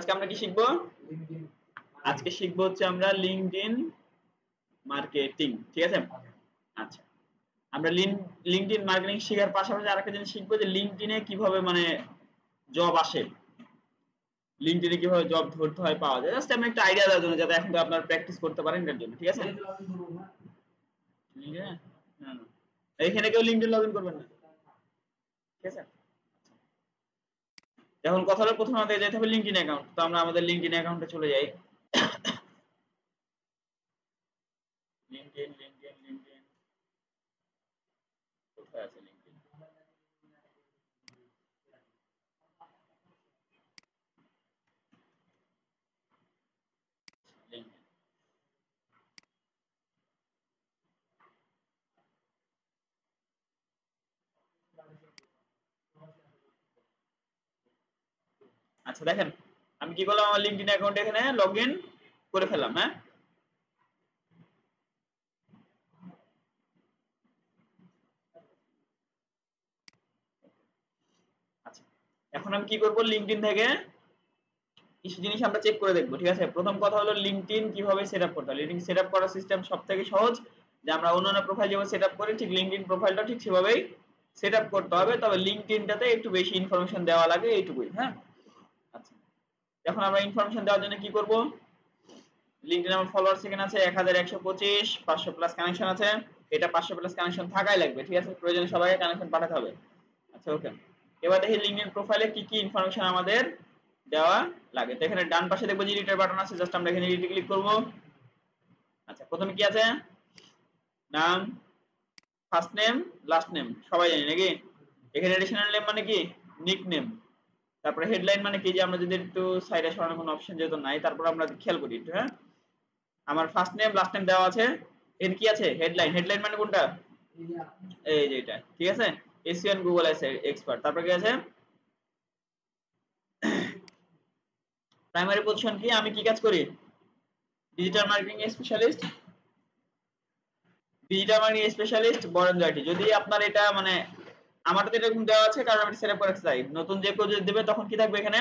আজকে আমরা কি শিখবো? আজকে শিখবো হচ্ছে আমরা লিঙ্কডইন মার্কেটিং, ঠিক আছে? আচ্ছা, আমরা লিঙ্কডইন মার্কেটিং শেখার পাশাপাশি আরেকটা জিনিস শিখবো যে লিঙ্কডইনে কিভাবে মানে জব আসে, লিঙ্কডইনে কিভাবে জব ধরতে হয়, পাওয়া যায়। জাস্ট আমি একটা আইডিয়া দেওয়ার জন্য, যাতে এখন তো আপনারা প্র্যাকটিস করতে পারেন এর জন্য, ঠিক আছে? এখানে কেউ লিঙ্কডইন লগইন করবেন না, ঠিক আছে? এখন কথা হলো, প্রথমে আমাদের যেতে হবে লিঙ্কডইন অ্যাকাউন্ট। তো আমরা আমাদের লিঙ্কডইন অ্যাকাউন্টে চলে যাই। লিঙ্কডইন লিঙ্কডইন লিঙ্কডইন কোথায় আছে লিঙ্কডইন? লিঙ্কডইন, আচ্ছা দেখেন আমি কি করলাম, আমার লিঙ্কডইন অ্যাকাউন্ট এখানে লগইন করে ফেললাম। হ্যাঁ, আচ্ছা এখন আমি কি করব, লিঙ্কডইন থেকে কিছু জিনিস আমরা চেক করে দেখবো, ঠিক আছে? প্রথম কথা হলো লিঙ্কডইন কিভাবে সেটআপ করতে হয়। লিঙ্কডইন সেটআপ করার সিস্টেম সবথেকে সহজ, যে আমরা অন্যান্য প্রোফাইল যেভাবে সেটআপ করি ঠিক লিঙ্কডইন প্রোফাইলটা ঠিক সেভাবেই সেটআপ করতে হবে, তবে লিঙ্কডইনটাতে একটু বেশি ইনফরমেশন দেওয়া লাগে, এইটুকুই। হ্যাঁ, আচ্ছা এখন আমরা ইনফরমেশন দেওয়ার জন্য কি করব, লিঙ্কডইন আমার ফলোয়ার সেখানে আছে 1125, 500 প্লাস কানেকশন আছে। এটা 500 প্লাস কানেকশন থাকাই লাগবে, ঠিক আছে? প্রয়োজনে সবাইকে কানেকশন পাঠাতে হবে। আচ্ছা ওকে, এবার দেখি লিঙ্কডইন প্রোফাইলে কি কি ইনফরমেশন আমাদের দেওয়া লাগে। তো এখানে ডান পাশে দেখবো যে এডিটর বাটন আছে, জাস্ট আমরা এখানে এডিটে ক্লিক করব। আচ্ছা প্রথমে কি আছে, নাম, ফার্স্ট নেম, লাস্ট নেম সবাই জানি নাকি? এখানে এডিশনাল নেম মানে কি, নিক নেম। তারপরে হেডলাইন মানে কি, যে আমরা যদি একটু সাইডে সরানোর কোনো অপশন যেহেতু নাই, তারপর আমরা খেয়াল করি একটু। হ্যাঁ, আমার ফার্স্ট নেম লাস্ট নেম দেওয়া আছে। এর কি আছে, হেডলাইন। হেডলাইন মানে কোনটা, এই যে এটা, ঠিক আছে? SEO and Google expert. তারপর কি আছে, প্রাইমারি পজিশন কি, আমি কি কাজ করি, digital marketing specialist. Digital marketing specialist Barendra IT. যদি আপনার এটা মানে আমারটা তো এরকম দেওয়া আছে, কারণ আমি সেটআপ করে রাখছি। নতুন যে কেউ যদি দেবে তখন কি থাকবে এখানে,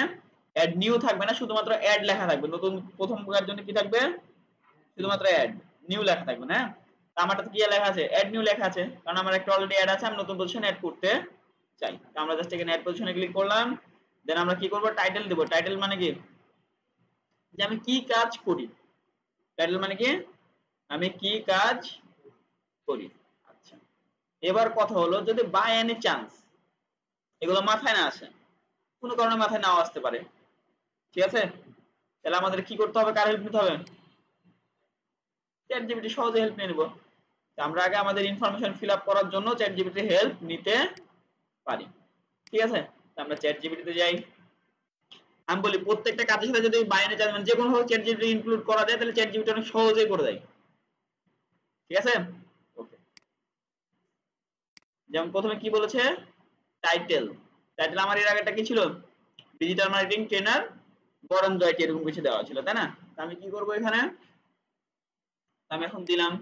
অ্যাড নিউ থাকবে না, শুধুমাত্র অ্যাড লেখা থাকবে। নতুন প্রথম কার জন্য কি থাকবে, শুধুমাত্র অ্যাড, নিউ লেখা থাকবে না। আমারটাতে কি লেখা আছে, অ্যাড নিউ লেখা আছে, কারণ আমার একটা অলরেডি অ্যাড আছে, আমি নতুন পজিশন অ্যাড করতে চাই। তো আমরা জাস্ট এখানে অ্যাড পজিশনে ক্লিক করলাম। দেন আমরা কি করব, টাইটেল দেব। টাইটেল মানে কি, যে আমি কি কাজ করি। টাইটেল মানে কি, আমি কি কাজ করি। আচ্ছা, এবার কথা হলো, যদি বাই এনি চান্স এগুলো মাথায় না আসে, কোনো কারণে মাথায় নাও আসতে পারে, ঠিক আছে? তাহলে আমাদের কি করতে হবে, কার হেল্প নিতে হবে, চ্যাট জিপিটি সহজে হেল্প নিয়ে নেব। আমরা আগে আমাদের ইনফরমেশন ফিল আপ করার জন্য চ্যাট জিপিটির হেল্প নিতে পারি, ঠিক আছে? আমরা চ্যাট জিপিটিতে যাই। আমি বলি প্রত্যেকটা কাজের সাথে যদি বাইরে চান মানে যে কোনো ভাবে চ্যাট জিপিটি ইনক্লুড করা যায়, তাহলে চ্যাট জিপিটি অনেক সহজেই করে দেয়, ঠিক আছে? ওকে, যেমন প্রথমে কি বলেছে, টাইটেল। টাইটেল আমার এর আগেটা কি ছিল, digital marketing trainer Barendra IT, এরকম কিছু দেওয়া ছিল, তাই না? আমি কি করব এখানে, আমি এখন দিলাম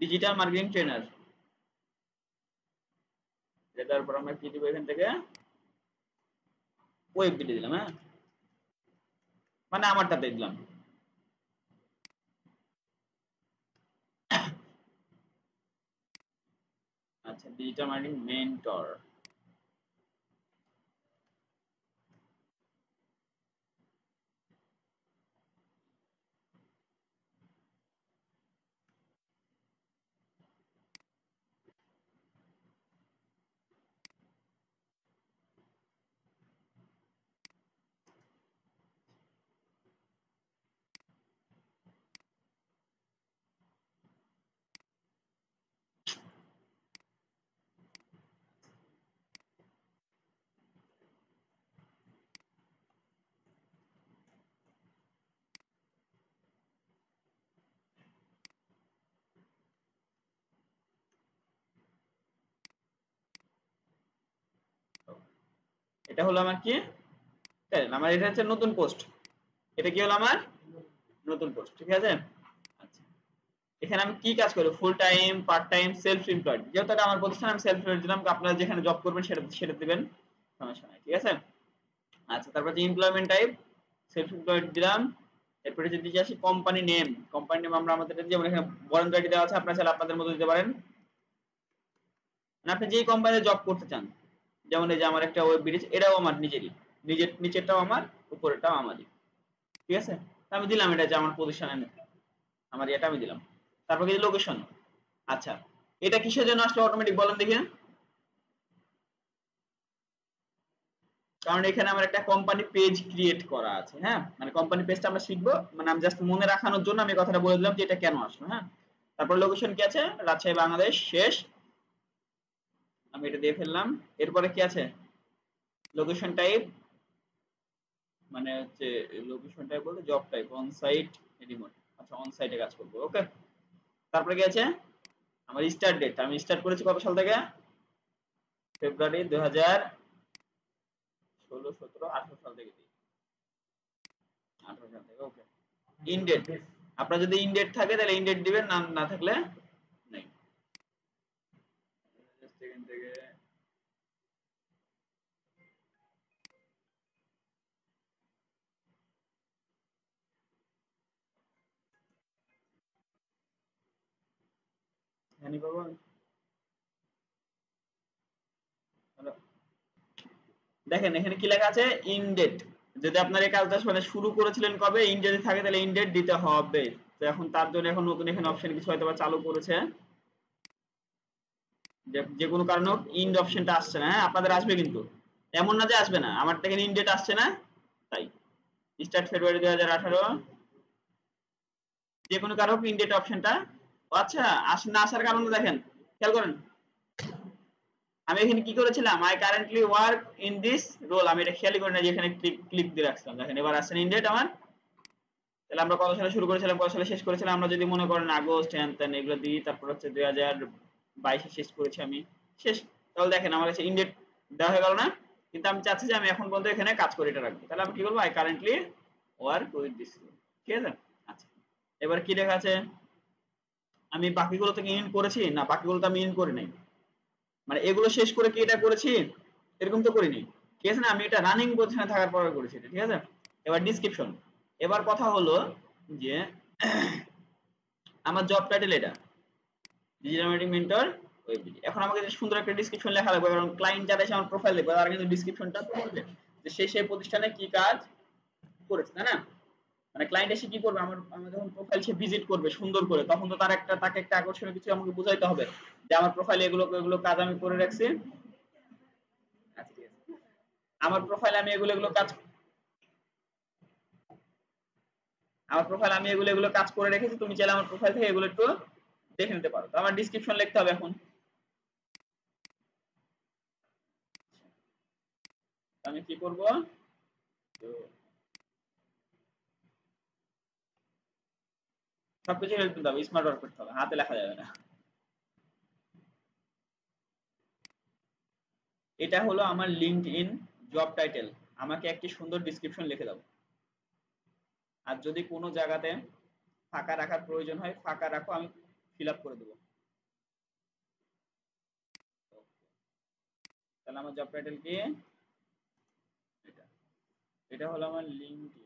ডিজিটাল মার্কেটিং ট্রেনার। তারপর আমরা কি দিব, এখান থেকে ওয়েব দিতে দিলাম। হ্যাঁ, মানে আমারটাতে দিলাম। আচ্ছা, ডিজিটাল মার্কেটিং মেন্টর। এটা হলো আমার কি, আমার এটা হচ্ছে নতুন পোস্ট। এটা কি হলো আমার নতুন পোস্ট, ঠিক আছে? আচ্ছা, এখানে আমি কি কাজ করি, full time, part time, self employed. যেহেতু এটা আমার প্রতিষ্ঠান আমি সেলফ এমপ্লয়েড দিলাম, আপনারা যেখানে জব করবেন সেটা সেটা দিবেন, সমস্যা নাই, ঠিক আছে। আচ্ছা, তারপর যে এমপ্লয়মেন্ট টাইপ সেলফ এমপ্লয়েড দিলাম। এরপরে যদি আসি কোম্পানি নেম, কোম্পানি নেম আমরা আমাদের যেমন এখানে বরেন্দ্র দেওয়া আছে, আপনারা চাইলে আপনাদের মতো দিতে পারেন, মানে আপনি যেই কোম্পানিতে জব করতে চান। যেমন এই যে আমার একটা ওয়েব ব্রিজ, এটাও আমার নিজেরই, নিজের নিচেরটাও আমার, উপরেরটাও আমারই, ঠিক আছে। আমি দিলাম এটা যে আমার প্রতিষ্ঠানের আমার এটা আমি দিলাম। তারপর কি লোকেশন। আচ্ছা, এটা কিসের জন্য আসলে অটোমেটিক বলেন দেখি। কারণ এখানে আমার একটা কোম্পানি পেজ ক্রিয়েট করা আছে, হ্যাঁ, মানে কোম্পানি পেজটা আমরা শিখবো, মানে আমি জাস্ট মনে রাখানোর জন্য আমি কথাটা বলে দিলাম যে এটা কেন আসলো, হ্যাঁ। তারপর লোকেশন কি আছে, রাজশাহী বাংলাদেশ, শেষ, আমি এটা দিয়ে ফেললাম। এরপরে কি আছে, লোকেশন টাইপ, মানে হচ্ছে লোকেশন টাইপ বলতে job type on site, remote, আচ্ছা অন সাইটে কাজ করবো, ওকে। তারপরে কি আছে, আমার স্টার্ট ডেট, আমি স্টার্ট করেছি কত সাল থেকে, ফেব্রুয়ারি 2016, 17, 18 সাল থেকে দিই, 18 সাল থেকে, ওকে। ইনডেট, আপনার যদি ইনডেট থাকে তাহলে ইনডেট দিবেন, না না থাকলে নেই। সেকেন্ড থেকে হানি বাবা, হ্যালো, দেখেন এখানে কি লেখা আছে, ইনডেট। যদি আপনার এই কাজটা মানে শুরু করেছিলেন কবে, ইন যদি থাকে তাহলে ইনডেট দিতে হবে। তো এখন তার জন্য এখন নতুন এখানে অপশন কিছু হয়তো বা চালু করেছে, যে কোনো কারণে ইন্ড অপশনটা আসছে না, হ্যাঁ আপনাদের আসবে কিন্তু, এমন না যে আসবে না, আমার থেকে ইনডেট আসছে না তাই। স্টার্ট ফেব্রুয়ারি 2018, যে কোনো কারণে ইনডেট অপশনটা, আচ্ছা না আসার কারণ দেখেন, খেয়াল করেন, আমি এখানে কি করেছিলাম, I currently work in this role, আমি এটা খেয়ালই করি না যে এখানে ক্লিক দিয়ে রাখছিলাম, দেখেন এবার আসছে ইনডেট আমার। তাহলে আমরা কত সালে শুরু করেছিলাম, কত সালে শেষ করেছিলাম, আমরা যদি মনে করেন আগস্ট হ্যান ত্যান এগুলো দিই, তারপর হচ্ছে 2022 শেষ করেছি আমি, শেষ। তাহলে দেখেন আমার কাছে ইনডেট দেওয়া হয়ে গেল না, কিন্তু আমি চাচ্ছি যে আমি এখন পর্যন্ত এখানে কাজ করে এটা রাখবো, তাহলে আমি কি করবো, I currently work with this, ঠিক আছে। আচ্ছা, এবার কি লেখা আছে, আমি বাকিগুলো থেকে ইন করেছি না, বাকিগুলো তো আমি ইন করি নাই, মানে এগুলো শেষ করে কি এটা করেছি, এরকম তো করিনি, ঠিক আছে না, আমি এটা রানিং পজিশনে থাকার পরে করেছি এটা, ঠিক আছে। এবার ডিসক্রিপশন, এবার কথা হলো যে আমার জব টাইটেল এটা digital marketing mentor Web Digi. এখন আমাকে যে সুন্দর একটা ডেসক্রিপশন লেখা লাগবে, কারণ ক্লায়েন্ট যারা এসে আমার প্রোফাইল দেখবে তারা কিন্তু ডেসক্রিপশনটা পড়বে যে সে সেই প্রতিষ্ঠানে কি কাজ করেছে, তাই না। মানে ক্লায়েন্ট এসে কি করবে, আমার যখন প্রোফাইল সে ভিজিট করবে সুন্দর করে, তখন তো তাকে একটা আকর্ষণীয় কিছু আমাকে বুঝাইতে হবে যে আমার প্রোফাইলে এগুলো এগুলো কাজ আমি করে রাখছি। আচ্ছা, ঠিক আছে। আমার প্রোফাইলে আমি এগুলো এগুলো কাজ, আমার প্রোফাইল আমি এগুলো এগুলো কাজ করে রেখেছি, তুমি চাইলে আমার প্রোফাইল থেকে এগুলো একটু দেখে নিতে পারো। তো আমার ডিসক্রিপশন লিখতে হবে এখন, আমি কি করব, তো সবকিছু হেল্প দিতে হবে, স্মার্ট ওয়ার্ক করতে হবে, হাতে লেখা যাবে না। এটা হলো আমার লিঙ্কডইন জব টাইটেল, আমাকে একটি সুন্দর ডেসক্রিপশন লিখে দাও। আর যদি কোনো জায়গাতে ফাঁকা রাখার প্রয়োজন হয় ফাঁকা রাখো, আমি ফিল আপ করে দেবো। তাহলে আমার জব টাইটেল কি, এটা, এটা হলো আমার লিঙ্কডইন।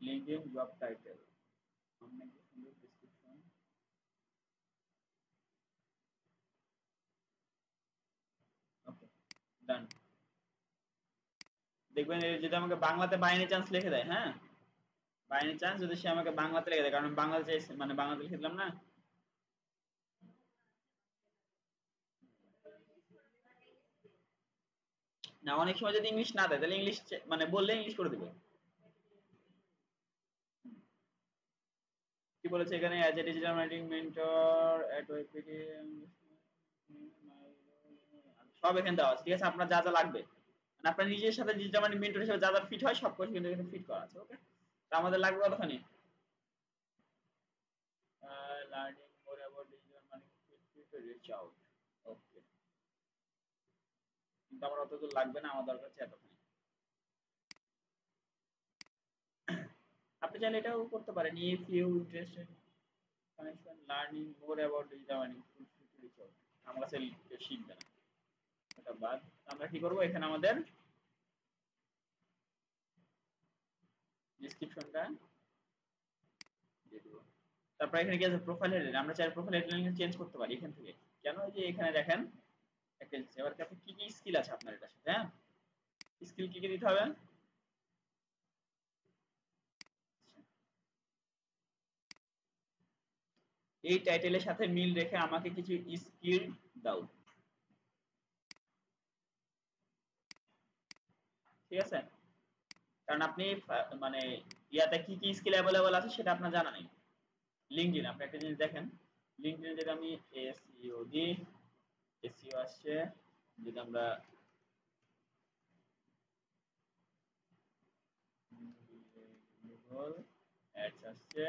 লিঙ্কডইন জব টাইটেল, অনেক সুন্দর ডেসক্রিপশন, ওকে, ডান। দেখবেন যদি আমাকে বাংলাতে বাই এনি চান্স লিখে দেয়, হ্যাঁ, বাই এনি চান্স যদি সে আমাকে বাংলাতে লিখে দেয়, কারণ বাংলাতে মানে বাংলাতে লিখে দিলাম না। না অনেক সময় যদি ইংলিশ না দেয় তাহলে ইংলিশ মানে বললে ইংলিশ করে দিবে। কি বলেছে এখানে, as a digital marketing mentor at ওয়েবপিডি, সব এখানে দেওয়া আছে, ঠিক আছে। আপনার যা যা লাগবে, মানে আপনার নিজের সাথে ডিজিটাল মার্কেটিং মেন্টর হিসেবে যা যা ফিট হয় সব কিছু কিন্তু এখানে ফিট করা আছে, ওকে। তো আমাদের লাগবে কতখানি, learning more about digital marketing, reach out. Okay, কিন্তু আমার অত দূর লাগবে না, আমার দরকার হচ্ছে এতখানি। আপনি চাইলে এটাও করতে পারেন, if you interested connection learning more about digital earning full free to reach out. আমার কাছে শিখবে না, এটা বাদ। আমরা কি করব, এখানে আমাদের ডেসক্রিপশনটা দিয়ে দেব। তারপর এখানে কি আছে, প্রোফাইল হেডার। আমরা চাইলে প্রোফাইল হেডার চেঞ্জ করতে পারি এখান থেকে। কেন, এই যে এখানে দেখেন একটা জিনিস, এবার কাছে কি কি স্কিল আছে আপনার এটার সাথে, হ্যাঁ স্কিল কি কি দিতে হবে। এই টাইটেলের সাথে মিল রেখে আমাকে কিছু স্কিল দাও, ঠিক আছে। কারণ আপনি মানে ইয়াতে কি কি স্কিল অ্যাভেলেবল আছে সেটা আপনার জানা নেই। লিঙ্কডইন, আপনি একটা জিনিস দেখেন, লিঙ্কডইনে যদি আমি এসইও দিই, এসইও আসছে। যদি আমরা গুগল অ্যাডস আসছে,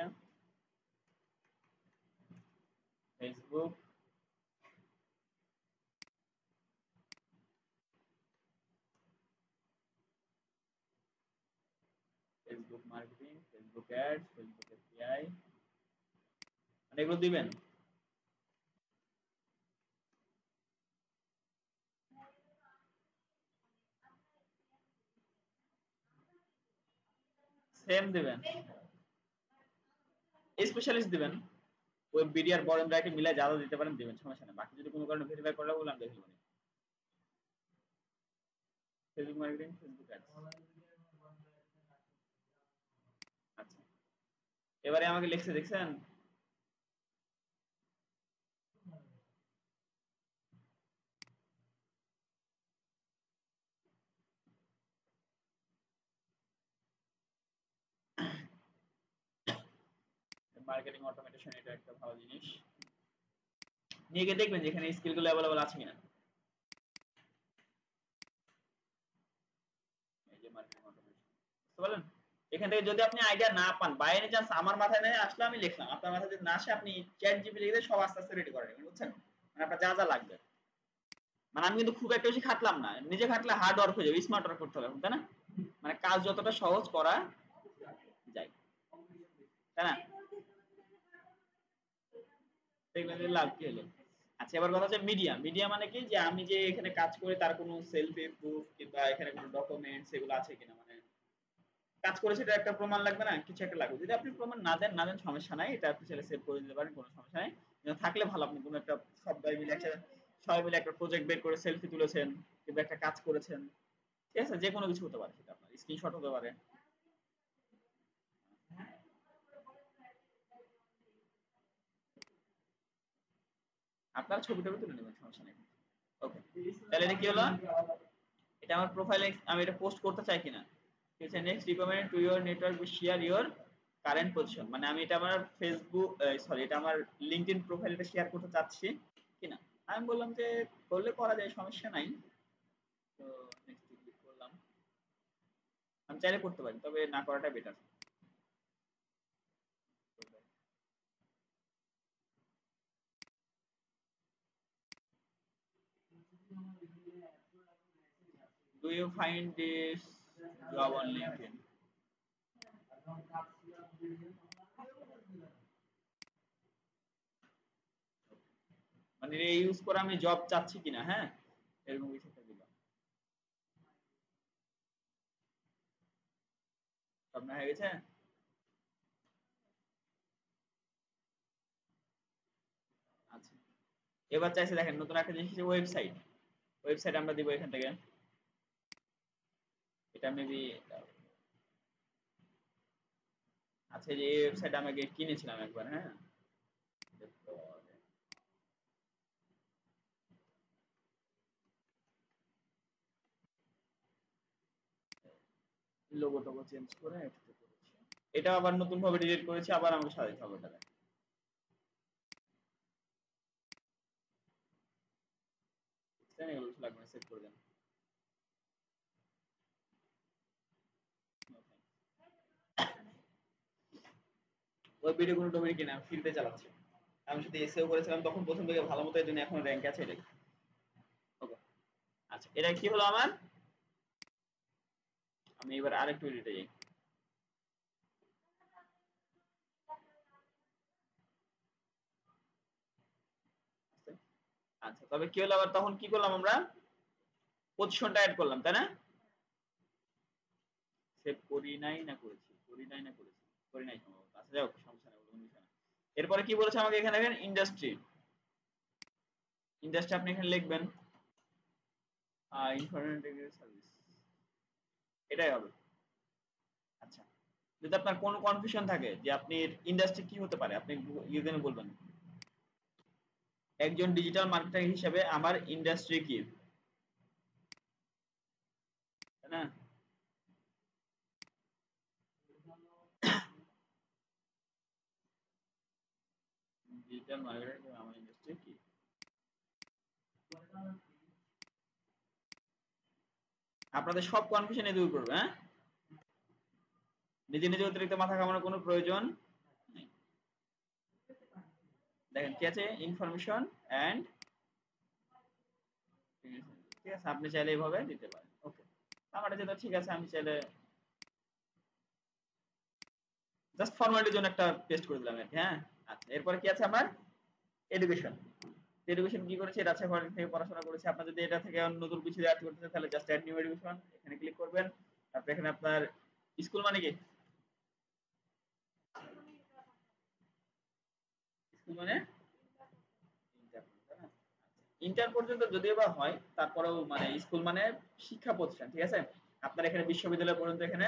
Facebook, Facebook marketing, Facebook ads, Facebook API, মানে এগুলো দিবেন। সেম দিবেন, স্পেশালিস্ট দিবেন, ওয়েব বিডি আর বরেন রাইটে মিলে যা যা দিতে পারেন দিবেন, সমস্যা নেই। বাকি যদি কোনো কারণে ভেরিফাই করা বলে আমি দেখে নেব। ফেসবুক মার্কেটিং, ফেসবুক অ্যাডস, আচ্ছা। এবারে আমাকে লিখছে দেখছেন, মার্কেটিং অটোমেশন, এটা একটা ভালো জিনিস। নিয়ে গিয়ে দেখবেন যে এখানে স্কিল গুলো অ্যাভেলেবল আছে কিনা। এই যে মার্কেটিং অটোমেশন, বুঝতে পারলেন। এখান থেকে যদি আপনি আইডিয়া না পান, বাই এনি চান্স আমার মাথায় নেই আসলে আমি লিখলাম, আপনার মাথায় যদি না আসে আপনি চ্যাট জিপিটি লিখে সব আস্তে আস্তে রেডি করে নেবেন, বুঝছেন। মানে আপনার যা যা লাগবে, মানে আমি কিন্তু খুব একটা বেশি খাটলাম না, নিজে খাটলে হার্ড ওয়ার্ক হয়ে যাবে, স্মার্ট ওয়ার্ক করতে হবে, তাই না। মানে কাজ যতটা সহজ করা যায়, তাই না, দেখবেন যে লাভ কি হলো। আচ্ছা, এবার কথা হচ্ছে মিডিয়া। মিডিয়া মানে কি, যে আমি যে এখানে কাজ করি তার কোনো সেলফি প্রুফ কিংবা এখানে কোনো ডকুমেন্টস এগুলো আছে কিনা, মানে কাজ করে সেটা একটা প্রমাণ লাগবে না, কিছু একটা লাগবে। যদি আপনি প্রমাণ না দেন সমস্যা নাই, এটা আপনি চাইলে সেভ করে দিতে পারেন, কোনো সমস্যা নাই। থাকলে ভালো, আপনি কোনো একটা সবাই মিলে একটা প্রজেক্ট বের করে সেলফি তুলেছেন কিংবা একটা কাজ করেছেন, ঠিক আছে, যে কোনো কিছু হতে পারে, সেটা আপনার স্ক্রিনশট হতে পারে। আপনার ছবি টবি তুলে নেবেন, সমস্যা নেই। ওকে, তাহলে এটা কি হলো, এটা আমার প্রোফাইলে আমি এটা পোস্ট করতে চাই কিনা। ঠিক আছে, next recommend to your network share your current position, মানে আমি এটা আমার ফেসবুক, সরি, এটা আমার লিঙ্কডইন প্রোফাইলটা শেয়ার করতে চাচ্ছি কিনা। আমি বললাম যে করলে করা যায়, সমস্যা নাই। তো নেক্সট ক্লিক করলাম। আমি চাইলে করতে পারি, তবে না করাটা better. Do you find this job on LinkedIn, মানে এই ইউজ করে আমি জব চাচ্ছি কিনা, হ্যাঁ, এরকম কিছু একটা দিলাম। আপনার হয়ে গেছে। আচ্ছা, এবার চাইছে দেখেন নতুন একটা জিনিস, ওয়েবসাইট। ওয়েবসাইট আমরা দিব এখান থেকে, এটা মেবি। আচ্ছা, এই যে এই ওয়েবসাইট আমি আগে কিনেছিলাম একবার, হ্যাঁ, লোগো টোগো চেঞ্জ করে এটাতে করেছি। এটা আবার নতুন ভাবে ডিলিট করেছি, আবার আমাকে সাজাতে হবে এটা। এগুলো কিছু লাগবে না, সেভ করে দেন। ওই ভিডিও কোনো টপিক কিনা ফ্রিতে চালাচ্ছি। আমি শুধু এসএও করেছিলাম তখন প্রথম থেকে ভালো মতো, এর জন্য এখন র্যাঙ্ক আছে এটাই। ওকে, আচ্ছা এটা কি হলো আমার, আমি এবার আরেকটু এডিটে যাই। আচ্ছা তবে কি হলো আবার, তখন কি করলাম আমরা, পজিশনটা অ্যাড করলাম তাই না? সেভ করি নাই না করেছি, করি নাই না করেছি, করি নাই সম্ভবত। আচ্ছা যাই হোক, সমস্যা নেই, কোনো বিষয় না। এরপরে কি বলেছে আমাকে এখানে, দেখেন ইন্ডাস্ট্রি, ইন্ডাস্ট্রি আপনি এখানে লিখবেন ইনফরমেশন সার্ভিস, এটাই হবে। আচ্ছা, যদি আপনার কোনো কনফিউশন থাকে যে আপনি ইন্ডাস্ট্রি কি হতে পারে, আপনি ইউজেনে বলবেন একজন ডিজিটাল মার্কেটার হিসেবে আমার ইন্ডাস্ট্রি কি, তাই না? ডিজিটাল মার্কেটার হিসেবে আমার ইন্ডাস্ট্রি কি, আপনাদের সব কনফিউশন দূর করবে। হ্যাঁ, নিজে নিজে অতিরিক্ত মাথা ঘামানোর কোনো প্রয়োজন নেই। দেখেন কি আছে, ইনফরমেশন এন্ড, ঠিক আছে, আপনি চাইলে এইভাবে দিতে পারেন। ওকে, আমার যেটা ঠিক আছে, আমি চাইলে জাস্ট ফরম্যালিটির জন্য একটা পেস্ট করে দিলাম আর কি। হ্যাঁ, আচ্ছা এরপরে কি আছে আমার, এডুকেশন। এডুকেশন কি করেছে, রাজশাহী পলিটেকনিক থেকে পড়াশোনা করেছে। আপনার যদি এটা থেকে নতুন কিছু অ্যাড করতে চান তাহলে জাস্ট অ্যাড নিউ এডুকেশন, এখানে ক্লিক করবেন। তারপর এখানে আপনার স্কুল মানে কি, স্কুল মানে ইন্টার, তাই না? ইন্টার পর্যন্ত যদিও বা হয়, তারপরেও মানে স্কুল মানে শিক্ষা প্রতিষ্ঠান, ঠিক আছে। আপনার এখানে বিশ্ববিদ্যালয় পর্যন্ত এখানে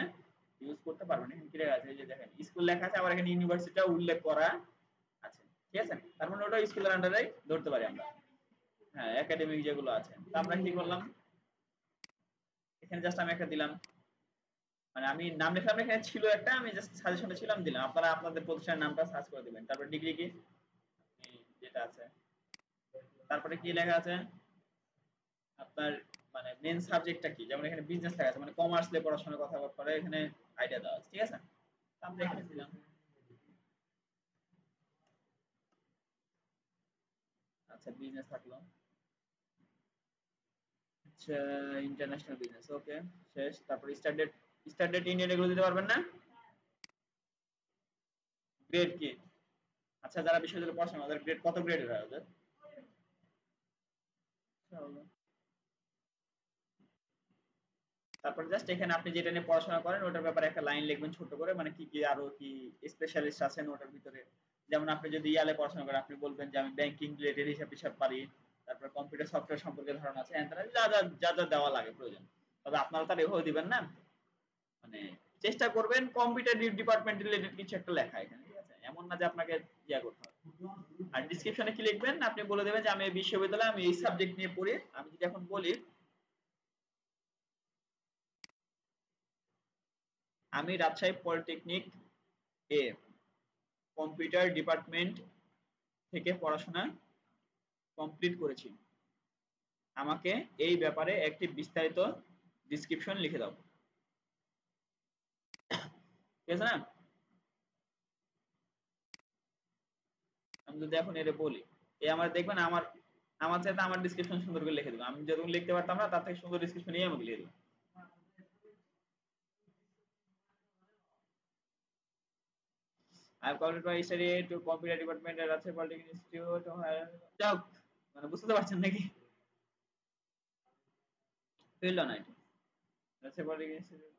ইউজ করতে পারবেন। এখানে কি লেখা আছে, এই যে দেখেন স্কুল লেখা আছে, আবার এখানে ইউনিভার্সিটিটা উল্লেখ করা আছে, ঠিক আছে। তার মানে ওটা স্কুলের আন্ডারে ধরতে পারি আমরা। হ্যাঁ, একাডেমিক যেগুলো আছে। তো আমরা কি করলাম, এখানে জাস্ট আমি একটা দিলাম, মানে আমি নাম লিখলাম, এখানে ছিল একটা, আমি জাস্ট সাজেশনে ছিলাম দিলাম। আপনারা আপনাদের প্রতিষ্ঠানের নামটা সার্চ করে দিবেন। তারপর ডিগ্রি কি, যেটা আছে, তারপরে কি লেখা আছে আপনার, মানে মেন সাবজেক্টটা কি, যেমন এখানে বিজনেস লেখা আছে, মানে কমার্স নিয়ে পড়াশোনার কথা করে এখানে আইডিয়া দেওয়া আছে, ঠিক আছে। আমরা এখানে দিলাম, আচ্ছা বিজনেস থাকলো, আচ্ছা ইন্টারন্যাশনাল বিজনেস, ওকে শেষ। তারপর স্ট্যান্ডার্ড, স্ট্যান্ডার্ড ইন্ডিয়ান এগুলো দিতে পারবেন না? গ্রেড কি, আচ্ছা যারা বিশ্ববিদ্যালয়ে পড়াশোনা ওদের গ্রেড কত, গ্রেডের হয় ওদের? তারপর জাস্ট এখানে আপনি যেটা নিয়ে পড়াশোনা করেন ওটার ব্যাপারে একটা লাইন লিখবেন ছোট করে, মানে কি কি আরো কি স্পেশালিস্ট আছেন ওটার ভিতরে। যেমন আপনি যদি ইয়ালে পড়াশোনা করেন, আপনি বলবেন যে আমি ব্যাংকিং রিলেটেড হিসাব টিসাব পারি, তারপর কম্পিউটার সফটওয়্যার সম্পর্কে ধারণা আছে, যা যা যা যা দেওয়া লাগে প্রয়োজন। তবে আপনারা তার এভাবে দিবেন না, মানে চেষ্টা করবেন কম্পিউটার ডিপার্টমেন্ট রিলেটেড কিছু একটা লেখা এখানে, ঠিক আছে। এমন না যে আপনাকে ইয়া করতে হবে। আর ডিসক্রিপশনে কি লিখবেন, আপনি বলে দেবেন যে আমি এই বিশ্ববিদ্যালয়ে আমি এই সাবজেক্ট নিয়ে পড়ি। আমি যদি এখন বলি আমি Rajshahi polytechnic a computer department থেকে পড়াশোনা কমপ্লিট করেছি, আমাকে এই ব্যাপারে একটি বিস্তারিত ডিসক্রিপশন লিখে দাও, ঠিক আছে না? আমি যদি এখন এর বলি, এই আমার দেখবেন আমার আমার চাইতে আমার ডিসক্রিপশন সুন্দর করে লিখে দিল। আমি যতক্ষণ লিখতে পারতাম না, তার থেকে সুন্দর ডিসক্রিপশন নিয়ে আমাকে লিখে দিল। I have completed my study to computer department at Rajshahi Polytechnic Institute. যাও, মানে বুঝতে পারছেন নাকি? ফেললো না এটা, Rajshahi Polytechnic Institute।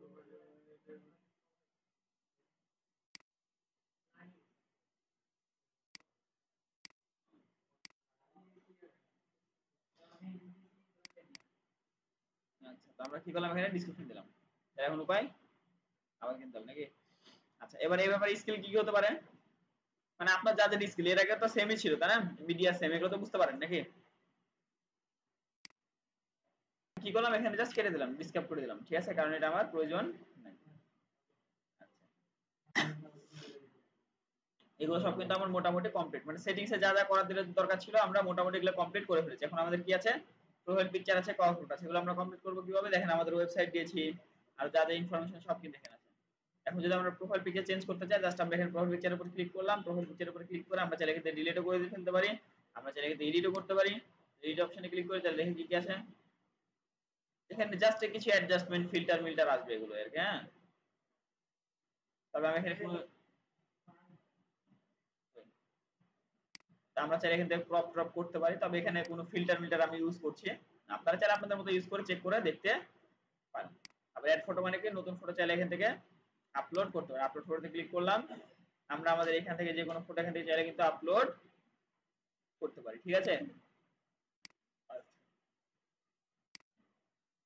আচ্ছা, তো আমরা কি করলাম, এখানে ডিসক্রিপশন দিলাম। এখন উপায় আবার কিনতে হবে নাকি? আচ্ছা, এবার এই ব্যাপারে স্কিল কি কি হতে পারে, মানে আপনার যা যা স্কিল এর আগে তো সেমই ছিল তাই না, মিডিয়া সেম, এগুলো তো বুঝতে পারেন নাকি? কি করলাম, এখানে জাস্ট কেটে দিলাম, ডিসক্রাইব করে দিলাম, ঠিক আছে, কারণ এটা আমার প্রয়োজন নাই। আচ্ছা, এগুলো সব কিন্তু আমার মোটামুটি কমপ্লিট, মানে সেটিংস এ যা যা করার দরকার ছিল আমরা মোটামুটি এগুলো কমপ্লিট করে ফেলেছি। এখন আমাদের কি আছে, প্রোফাইল পিকচার আছে, কভার ফটো আছে, সেগুলো আমরা কমপ্লিট করব কিভাবে, দেখেন আমাদের ওয়েবসাইট দিয়েছি, আর যা যা ইনফরমেশন সব কিন্তু এখানে আছে। এখন যদি আমরা প্রোফাইল পিকচার চেঞ্জ করতে চাই, জাস্ট আমরা এখানে প্রোফাইল পিকচারের উপর ক্লিক করলাম, প্রোফাইল পিকচারের উপর ক্লিক করে আমরা চাইলে এখানে ডিলিটও করে দিতে ফেলতে পারি, আমরা চাইলে এখানে এডিটও করতে পারি। এডিট অপশনে ক্লিক করে তাহলে দেখি কি কি আছে, এখানে জাস্ট কিছু অ্যাডজাস্টমেন্ট ফিল্টার মিল্টার আসবে এগুলো আর কি। হ্যাঁ, তবে আমি এখানে কোনো আমরা চাইলে এখান থেকে ক্রপ ট্রপ করতে পারি, তবে এখানে কোনো ফিল্টার মিল্টার আমি ইউজ করছি, আপনারা চাইলে আপনাদের মতো ইউজ করে চেক করে দেখতে পারেন। আবার অ্যাড ফটো মানে কি, নতুন ফটো চাইলে এখান থেকে আপলোড করতে পারেন। আপলোড ফটোতে ক্লিক করলাম, আমরা আমাদের এখান থেকে যে কোনো ফটো এখান থেকে চাইলে কিন্তু আপলোড করতে পারি, ঠিক আছে।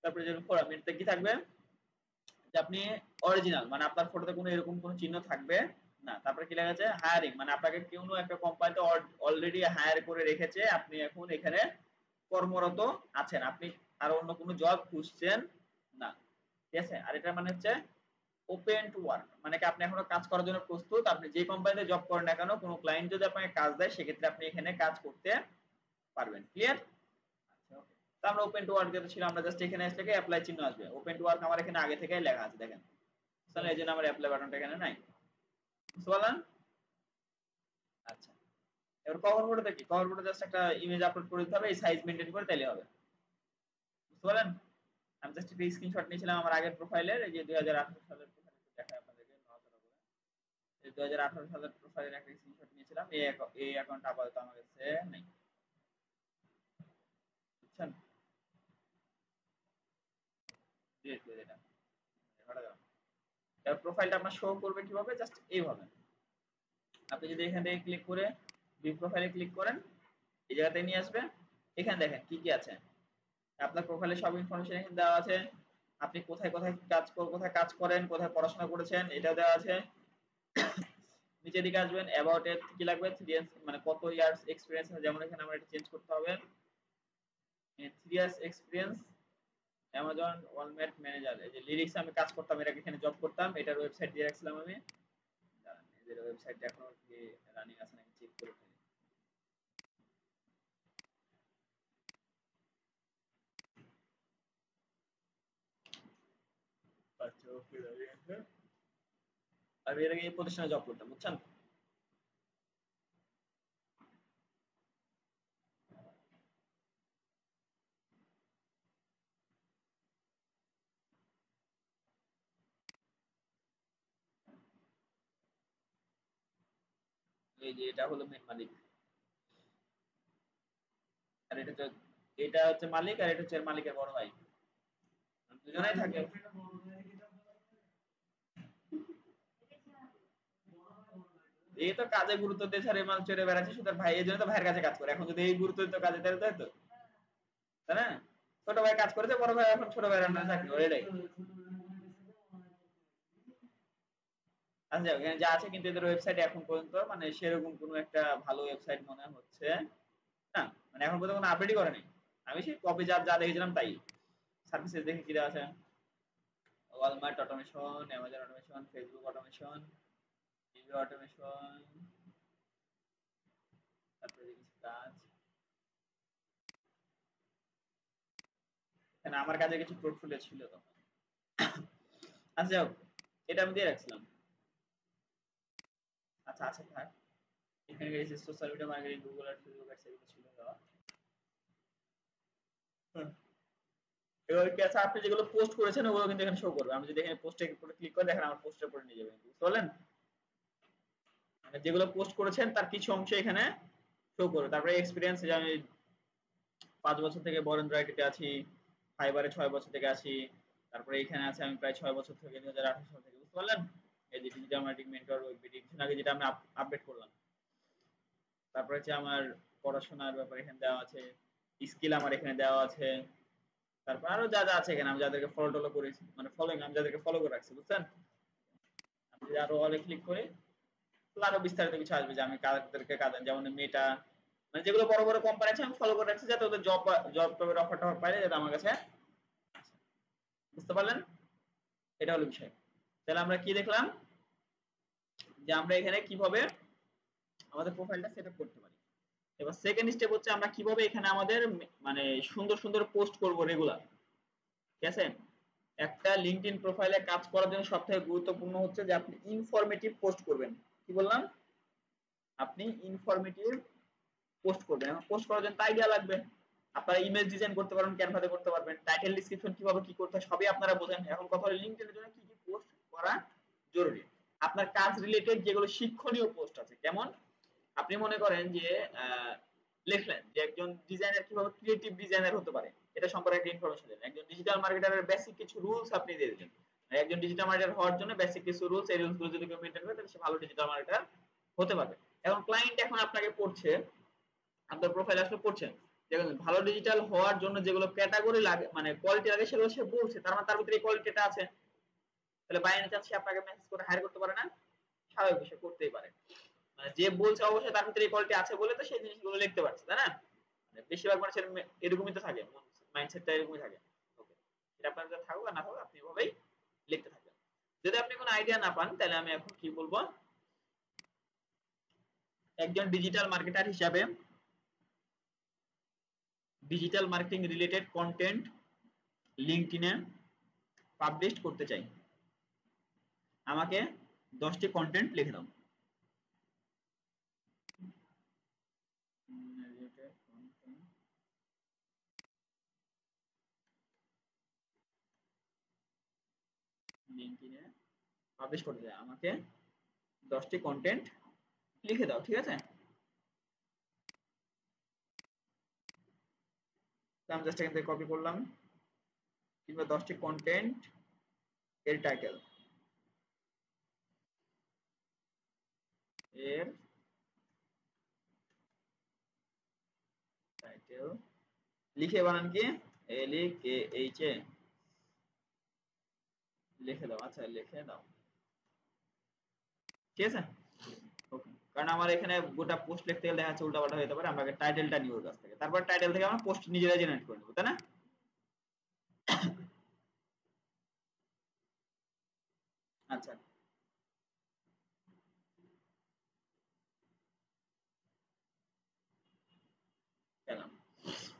তারপরে যে ফরম্যাটটা কি থাকবে, যে আপনি অরিজিনাল মানে আপনার ফটোতে কোনো এরকম কোনো চিহ্ন থাকবে না। তারপরে কি লেখা আছে, হায়ারিং মানে আপনাকে কোনো একটা কোম্পানিতে অলরেডি হায়ার করে রেখেছে, আপনি এখন এখানে কর্মরত আছেন, আপনি আর অন্য কোনো জব খুঁজছেন না, ঠিক আছে। আর এটা মানে হচ্ছে ওপেন টু ওয়ার্ক, মানে কি আপনি এখনো কাজ করার জন্য প্রস্তুত, আপনি যে কোম্পানিতে জব করেন না কেন, কোনো ক্লায়েন্ট যদি আপনাকে কাজ দেয় সেক্ষেত্রে আপনি এখানে কাজ করতে পারবেন, ক্লিয়ার। আচ্ছা, ওকে। তো আমরা ওপেন টু ওয়ার্ক যেটা ছিল, আমরা জাস্ট এখানে আসলে অ্যাপ্লাই চিহ্ন আসবে, ওপেন টু ওয়ার্ক আমার এখানে আগে থেকেই লেখা আছে দেখেন, তাহলে এই জন্য আমার অ্যাপ্লাই বাটনটা এখানে নাই, বুঝতে পারলেন। আচ্ছা, এবার কভার ফটোতে কি, কভার ফটো জাস্ট একটা ইমেজ আপলোড করে দিতে হবে, এই সাইজ মেইনটেইন করে তাইলে হবে, বুঝতে পারলেন। আমি জাস্ট একটা স্ক্রিনশট নিয়েছিলাম আমার আগের প্রোফাইলের, এই যে 2018 সালের প্রোফাইল দেখাই আপনাদেরকে, নড়াচড়া করে এই 2018 সালের প্রোফাইলের একটা স্ক্রিনশট নিয়েছিলাম, এই অ্যাকাউন্ট আপাতত আমার কাছে নেই, বুঝছেন, ডিলিট করে দিলাম, হটা গেল। এবার প্রোফাইলটা আপনার শো করবে কিভাবে, জাস্ট এইভাবে, আপনি যদি এখান থেকে ক্লিক করে ভিউ প্রোফাইলে ক্লিক করেন, এই জায়গাতে নিয়ে আসবে, এখানে দেখেন কি কি আছে, আপনার প্রোফাইলে সব ইনফরমেশন এখানে দেওয়া আছে, আপনি কোথায় কোথায় কোথায় কাজ করেন, কোথায় পড়াশোনা করেছেন এটা দেওয়া আছে। নিচের দিকে আসবেন, অ্যাবাউট এর কি লাগবে, 3 ইয়ার্স মানে কত ইয়ার্স এক্সপেরিয়েন্স, যেমন এখানে আমরা এটা চেঞ্জ করতে হবে, 3 years experience Amazon Walmart manager, এই যে লিরিক্স আমি কাজ করতাম, এর আগে এখানে জব করতাম, এটার ওয়েবসাইট দিয়ে রাখছিলাম আমি, দাঁড়ান এদের ওয়েবসাইটটা এখনো কি রানিং আছে নাকি চেক করে ফেলি। আচ্ছা, ওকে, দাঁড়িয়ে আছে, আমি এর আগে এই প্রতিষ্ঠানে জব করতাম, বুঝছেন। এই যে এটা হলো মেন মালিক, আর এটা হচ্ছে মালিক, আর এটা হচ্ছে মালিকের বড় ভাই, দুজনেই থাকে। এই তো কাজে গুরুত্ব দিয়ে ছাড়ে মাল চড়ে বেড়াচ্ছে, শুধু ভাই এই জন্য তো ভাইয়ের কাছে কাজ করে, এখন যদি এই গুরুত্ব দিত কাজে তাহলে তো, তাই না। ছোট ভাই কাজ করেছে, বড় ভাই এখন ছোট ভাইয়ের আন্ডারে চাকরি করে, এটাই। আচ্ছা, এখানে যা আছে কিন্তু এদের ওয়েবসাইটে এখন পর্যন্ত মানে সেরকম কোনো একটা ভালো ওয়েবসাইট মনে হচ্ছে না, মানে এখন পর্যন্ত কোনো আপডেটই করেনি। আমি সেই কপি যা যা দেখেছিলাম তাই, সার্ভিসেস দেখে কি দেওয়া আছে, Walmart automation, Amazon automation, Facebook automation, TV automation, তারপরে কিছু কাজ, এখানে আমার কাছে কিছু পোর্টফোলিও ছিল তখন। আচ্ছা যাও, এটা আমি দিয়ে রাখছিলাম, আচ্ছা আচ্ছা থাক, এখানে গেছি সোশ্যাল মিডিয়া মার্কেটিং, গুগল আর ফেসবুক অ্যাডস এগুলো ছিল দেওয়া। হুম। এবার কি আছে, আপনি যেগুলো পোস্ট করেছেন ওগুলো কিন্তু এখানে শো করবে, আমি যদি এখানে পোস্টে উপরে ক্লিক করি দেখেন আমার পোস্টের উপরে নিয়ে যাবে, বুঝতে পারলেন। মানে যেগুলো পোস্ট করেছেন তার কিছু অংশ এখানে শো করবে। তারপরে এক্সপিরিয়েন্স, যে আমি 5 বছর থেকে বরেন্দ্র আইটিতে আছি, ফাইবারে 6 বছর থেকে আছি, তারপরে এখানে আছে আমি প্রায় 6 বছর থেকে 2018 সাল থেকে, বুঝতে পারলেন। এই যে digital marketing mentor web BD কিছুদিন আগে যেটা আমি আপডেট করলাম। তারপরে হচ্ছে আমার পড়াশোনার ব্যাপারে এখানে দেওয়া আছে, স্কিল আমার এখানে দেওয়া আছে, তারপর আরো যা যা আছে এখানে, আমি যাদেরকে ফলো টলো করেছি মানে ফলোইং, আমি যাদেরকে ফলো করে রাখছি, বুঝছেন। আমি যদি আরো অলে ক্লিক করি তাহলে আরো বিস্তারিত কিছু আসবে, যে আমি কাদেরকে যেমন মেটা, মানে যেগুলো বড় বড় কোম্পানি আছে আমি ফলো করে রাখছি, যাতে ওদের জব টবের অফার টফার পাইলে যাতে আমার কাছে, বুঝতে পারলেন। এটা হলো বিষয়। তাহলে আমরা কি দেখলাম, যে আমরা এখানে কিভাবে আমাদের প্রোফাইলটা সেট আপ করতে পারি। এবার সেকেন্ড স্টেপ হচ্ছে আমরা কিভাবে এখানে আমাদের মানে সুন্দর সুন্দর পোস্ট করব রেগুলার, ঠিক আছে। একটা লিঙ্কডইন প্রোফাইলে কাজ করার জন্য সবথেকে গুরুত্বপূর্ণ হচ্ছে যে আপনি ইনফরমেটিভ পোস্ট করবেন। কি বললাম? আপনি ইনফরমেটিভ পোস্ট করবেন। এখন পোস্ট করার জন্য আইডিয়া লাগবে। আপনারা ইমেজ ডিজাইন করতে পারবেন, ক্যানভাতে করতে পারবেন, টাইটেল ডিসক্রিপশন কিভাবে কি করতে হয় সবই আপনারা বোঝেন। এখন কথা হলো লিঙ্কডইনের জন্য কি কি পোস্ট করা জরুরি। আপনার কাজ রিলেটেড যেগুলো শিক্ষণীয় পোস্ট আছে, কেমন আপনি মনে করেন যে লিখলেন যে একজন ডিজাইনার কিভাবে ক্রিয়েটিভ ডিজাইনার হতে পারে, এটা সম্পর্কে একটা ইনফরমেশন দিলেন। একজন ডিজিটাল মার্কেটারের বেসিক কিছু রুলস আপনি দিয়ে দিলেন। একজন ডিজিটাল মার্কেটার হওয়ার জন্য বেসিক কিছু রুলস, এই রুলস গুলো যদি কেউ মেইনটেইন করে তাহলে সে ভালো ডিজিটাল মার্কেটার হতে পারবে। এখন ক্লায়েন্ট এখন আপনাকে পড়ছে, আপনার প্রোফাইল আসলে পড়ছেন, দেখুন ভালো ডিজিটাল হওয়ার জন্য যেগুলো ক্যাটাগরি লাগে মানে কোয়ালিটি লাগে সেগুলো সে বলছে, তার মানে তার ভিতরে এই কোয়ালিটিটা আছে। তাহলে বাই এনি চান্স সে আপনাকে মেসেজ করে হায়ার করতে পারে না? স্বাভাবিক বিষয়, করতেই পারে। মানে যে বলছে অবশ্যই তার ভিতরে এই কোয়ালিটি আছে বলে তো সেই জিনিসগুলো লিখতে পারছে, তাই না? মানে বেশিরভাগ মানুষের এরকমই তো থাকে, মাইন্ডসেটটা এরকমই থাকে। ওকে, এটা আপনার কাছে থাকুক আর না থাকুক আপনি এভাবেই লিখতে থাকবেন। যদি আপনি কোনো আইডিয়া না পান তাহলে আমি এখন কি বলবো, একজন ডিজিটাল মার্কেটার হিসাবে ডিজিটাল মার্কেটিং রিলেটেড কন্টেন্ট লিঙ্কডইনে পাবলিশ করতে চাই, আমাকে 10টি কন্টেন্ট লিখে দাও। লিঙ্কডইনে পাবলিশ করতে চাই, আমাকে 10টি কন্টেন্ট লিখে দাও। ঠিক আছে, আমি জাস্ট এখান থেকে কপি করলাম, কিংবা 10টি কন্টেন্ট এর টাইটেল, এর টাইটেল লিখে বানান কি এল ই কে এইচ এ, লিখে দাও। আচ্ছা লিখে দাও, ঠিক আছে। ওকে, কারণ আমার এখানে গোটা পোস্ট লিখতে গেলে দেখা যাচ্ছে উল্টাপাল্টা হতে পারে, আমরা আগে টাইটেলটা নিব ওর কাছ থেকে, তারপর টাইটেল থেকে আমরা পোস্ট নিজেরাই জেনারেট করে নেব, তাই না? আচ্ছা, পেলাম।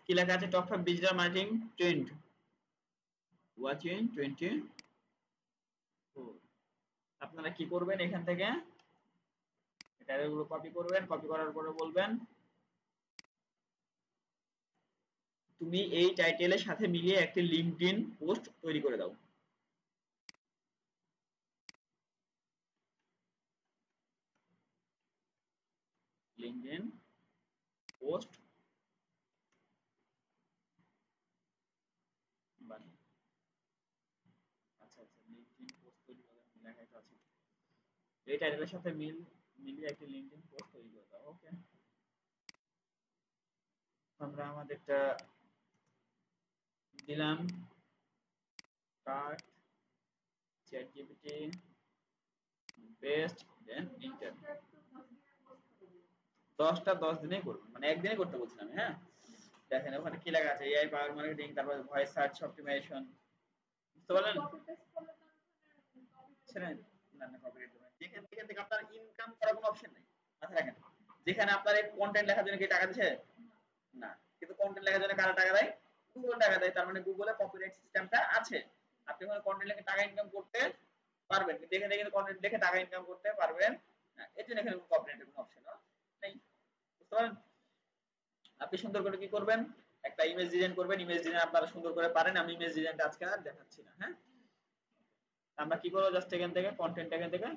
কি লেখা আছে? Top 5 digital marketing trend watching 24। আপনারা কি করবেন, এখান থেকে টাইটেলগুলো কপি করবেন, কপি করার পরে বলবেন তুমি এই টাইটেলের সাথে মিলিয়ে একটি লিঙ্কডইন পোস্ট তৈরি করে দাও। লিঙ্কডইন পোস্ট বানিয়ে, আচ্ছা আচ্ছা, লিঙ্কডইন পোস্ট তৈরি করে লেখা আছে, এই টাইটেলের সাথে মিলিয়ে একটি লিঙ্কডইন পোস্ট তৈরি করে দাও। ওকে, আমরা আমাদেরটা দিলাম, কাট চ্যাট জিপিটি বেস্ট দেন ইন্টার। 10টা 10 দিনেই করবেন, মানে একদিনে করতে বলছিলাম। হ্যাঁ, দেখেন ওখানে কি লেখা আছে, এআই পাওয়ার মার্কেটিং, তারপর ভয়েস সার্চ অপটিমাইজেশন, বুঝতে পারলেন? ছেড়েন, না না কপিরাইট দেবেন। যেখান থেকে আপনার ইনকাম করার কোনো অপশন নাই, মাথায় রাখেন। যেখানে আপনার এই কন্টেন্ট লেখার জন্য কি টাকা দিচ্ছে? না, কিন্তু কন্টেন্ট লেখার জন্য কারা টাকা দেয়? গুগল টাকা দেয়। তার মানে গুগলে কপিরাইট সিস্টেমটা আছে, আপনি ওখানে কন্টেন্ট লিখে টাকা ইনকাম করতে পারবেন, কিন্তু এখানে কিন্তু কন্টেন্ট লিখে টাকা ইনকাম করতে পারবেন না। এর জন্য এখানে কপিরাইটের কোনো অপশন নেই, বুঝতে পারলেন? আপনি সুন্দর করে কি করবেন, একটা ইমেজ ডিজাইন করবেন। ইমেজ ডিজাইন আপনারা সুন্দর করে পারেন, আমি ইমেজ ডিজাইনটা আজকে আর দেখাচ্ছি না। হ্যাঁ, আমরা কি করবো, জাস্ট এখান থেকে কন্টেন্ট এখান থেকে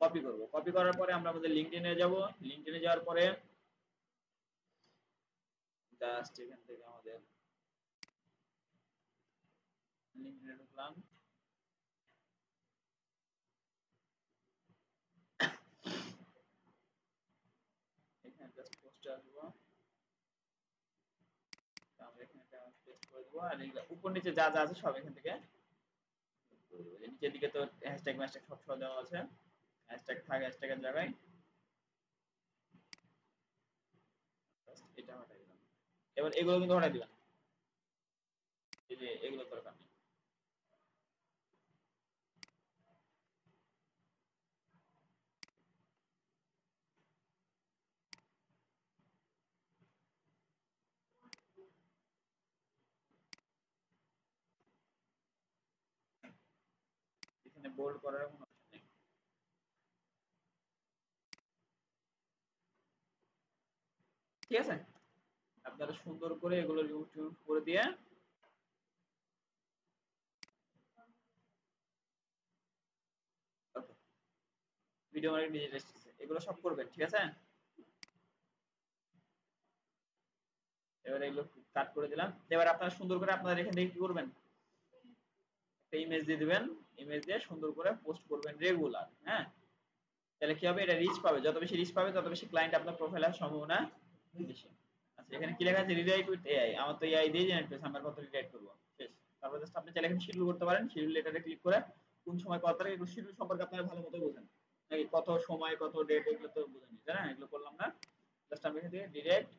কপি করব। কপি করার পরে আমরা আমাদের লিঙ্কডইনে যাব। লিঙ্কডইনে যাওয়ার পরে জাস্ট এখান থেকে আমাদের লিঙ্কডইনে ঢুকলাম, এখানে জাস্ট পোস্টে আসবো, আমরা এখানে পেস্ট করে দেবো, আর উপর নিচে যা যা আছে সব এখান থেকে নিচের দিকে তো হ্যাশট্যাগ ম্যাশট্যাগ সব সহ দেওয়া আছে, হ্যাশট্যাগ থাকে, হ্যাশট্যাগের জায়গায় এটা হটাই দিলাম। এবার এগুলো কিন্তু হটাই দিবেন, এই যে এগুলো দরকার নেই। বোল্ড করার কোনো অপশন নেই। ঠিক আছে, আপনারা সুন্দর করে এগুলো রিমুভ করে দিয়ে ওকে ভিডিও মার্কেটিং ডিজিটাল এগুলো সব করবেন। ঠিক আছে, এবারে এগুলো কাট করে দিলাম। এবার আপনারা সুন্দর করে আপনারা এখান থেকে কি করবেন, একটা ইমেজ দিয়ে দিবেন, ইমেজ দিয়ে সুন্দর করে পোস্ট করবেন রেগুলার। হ্যাঁ, তাহলে কি হবে, এটা রিচ পাবে, যত বেশি রিচ পাবে তত বেশি ক্লায়েন্ট আপনার প্রোফাইলে আসার সম্ভাবনা বেশি। আচ্ছা, এখানে কি লেখা আছে, রিরাইট উইথ এআই। আমার তো এআই দিয়ে জেনারেট করেছে, আমরা কত রিরাইট করব শেষ। তারপর জাস্ট আপনি চাইলে এখানে শিডিউল করতে পারেন, শিডিউল লেটারে ক্লিক করে কোন সময় কত তারিখ, এগুলো শিডিউল সম্পর্কে আপনারা ভালো মতো বোঝেন নাকি, কত সময় কত ডেট এগুলো তো বুঝেনি, তাই না? এগুলো করলাম না, জাস্ট আমি এখান থেকে ডিরেক্ট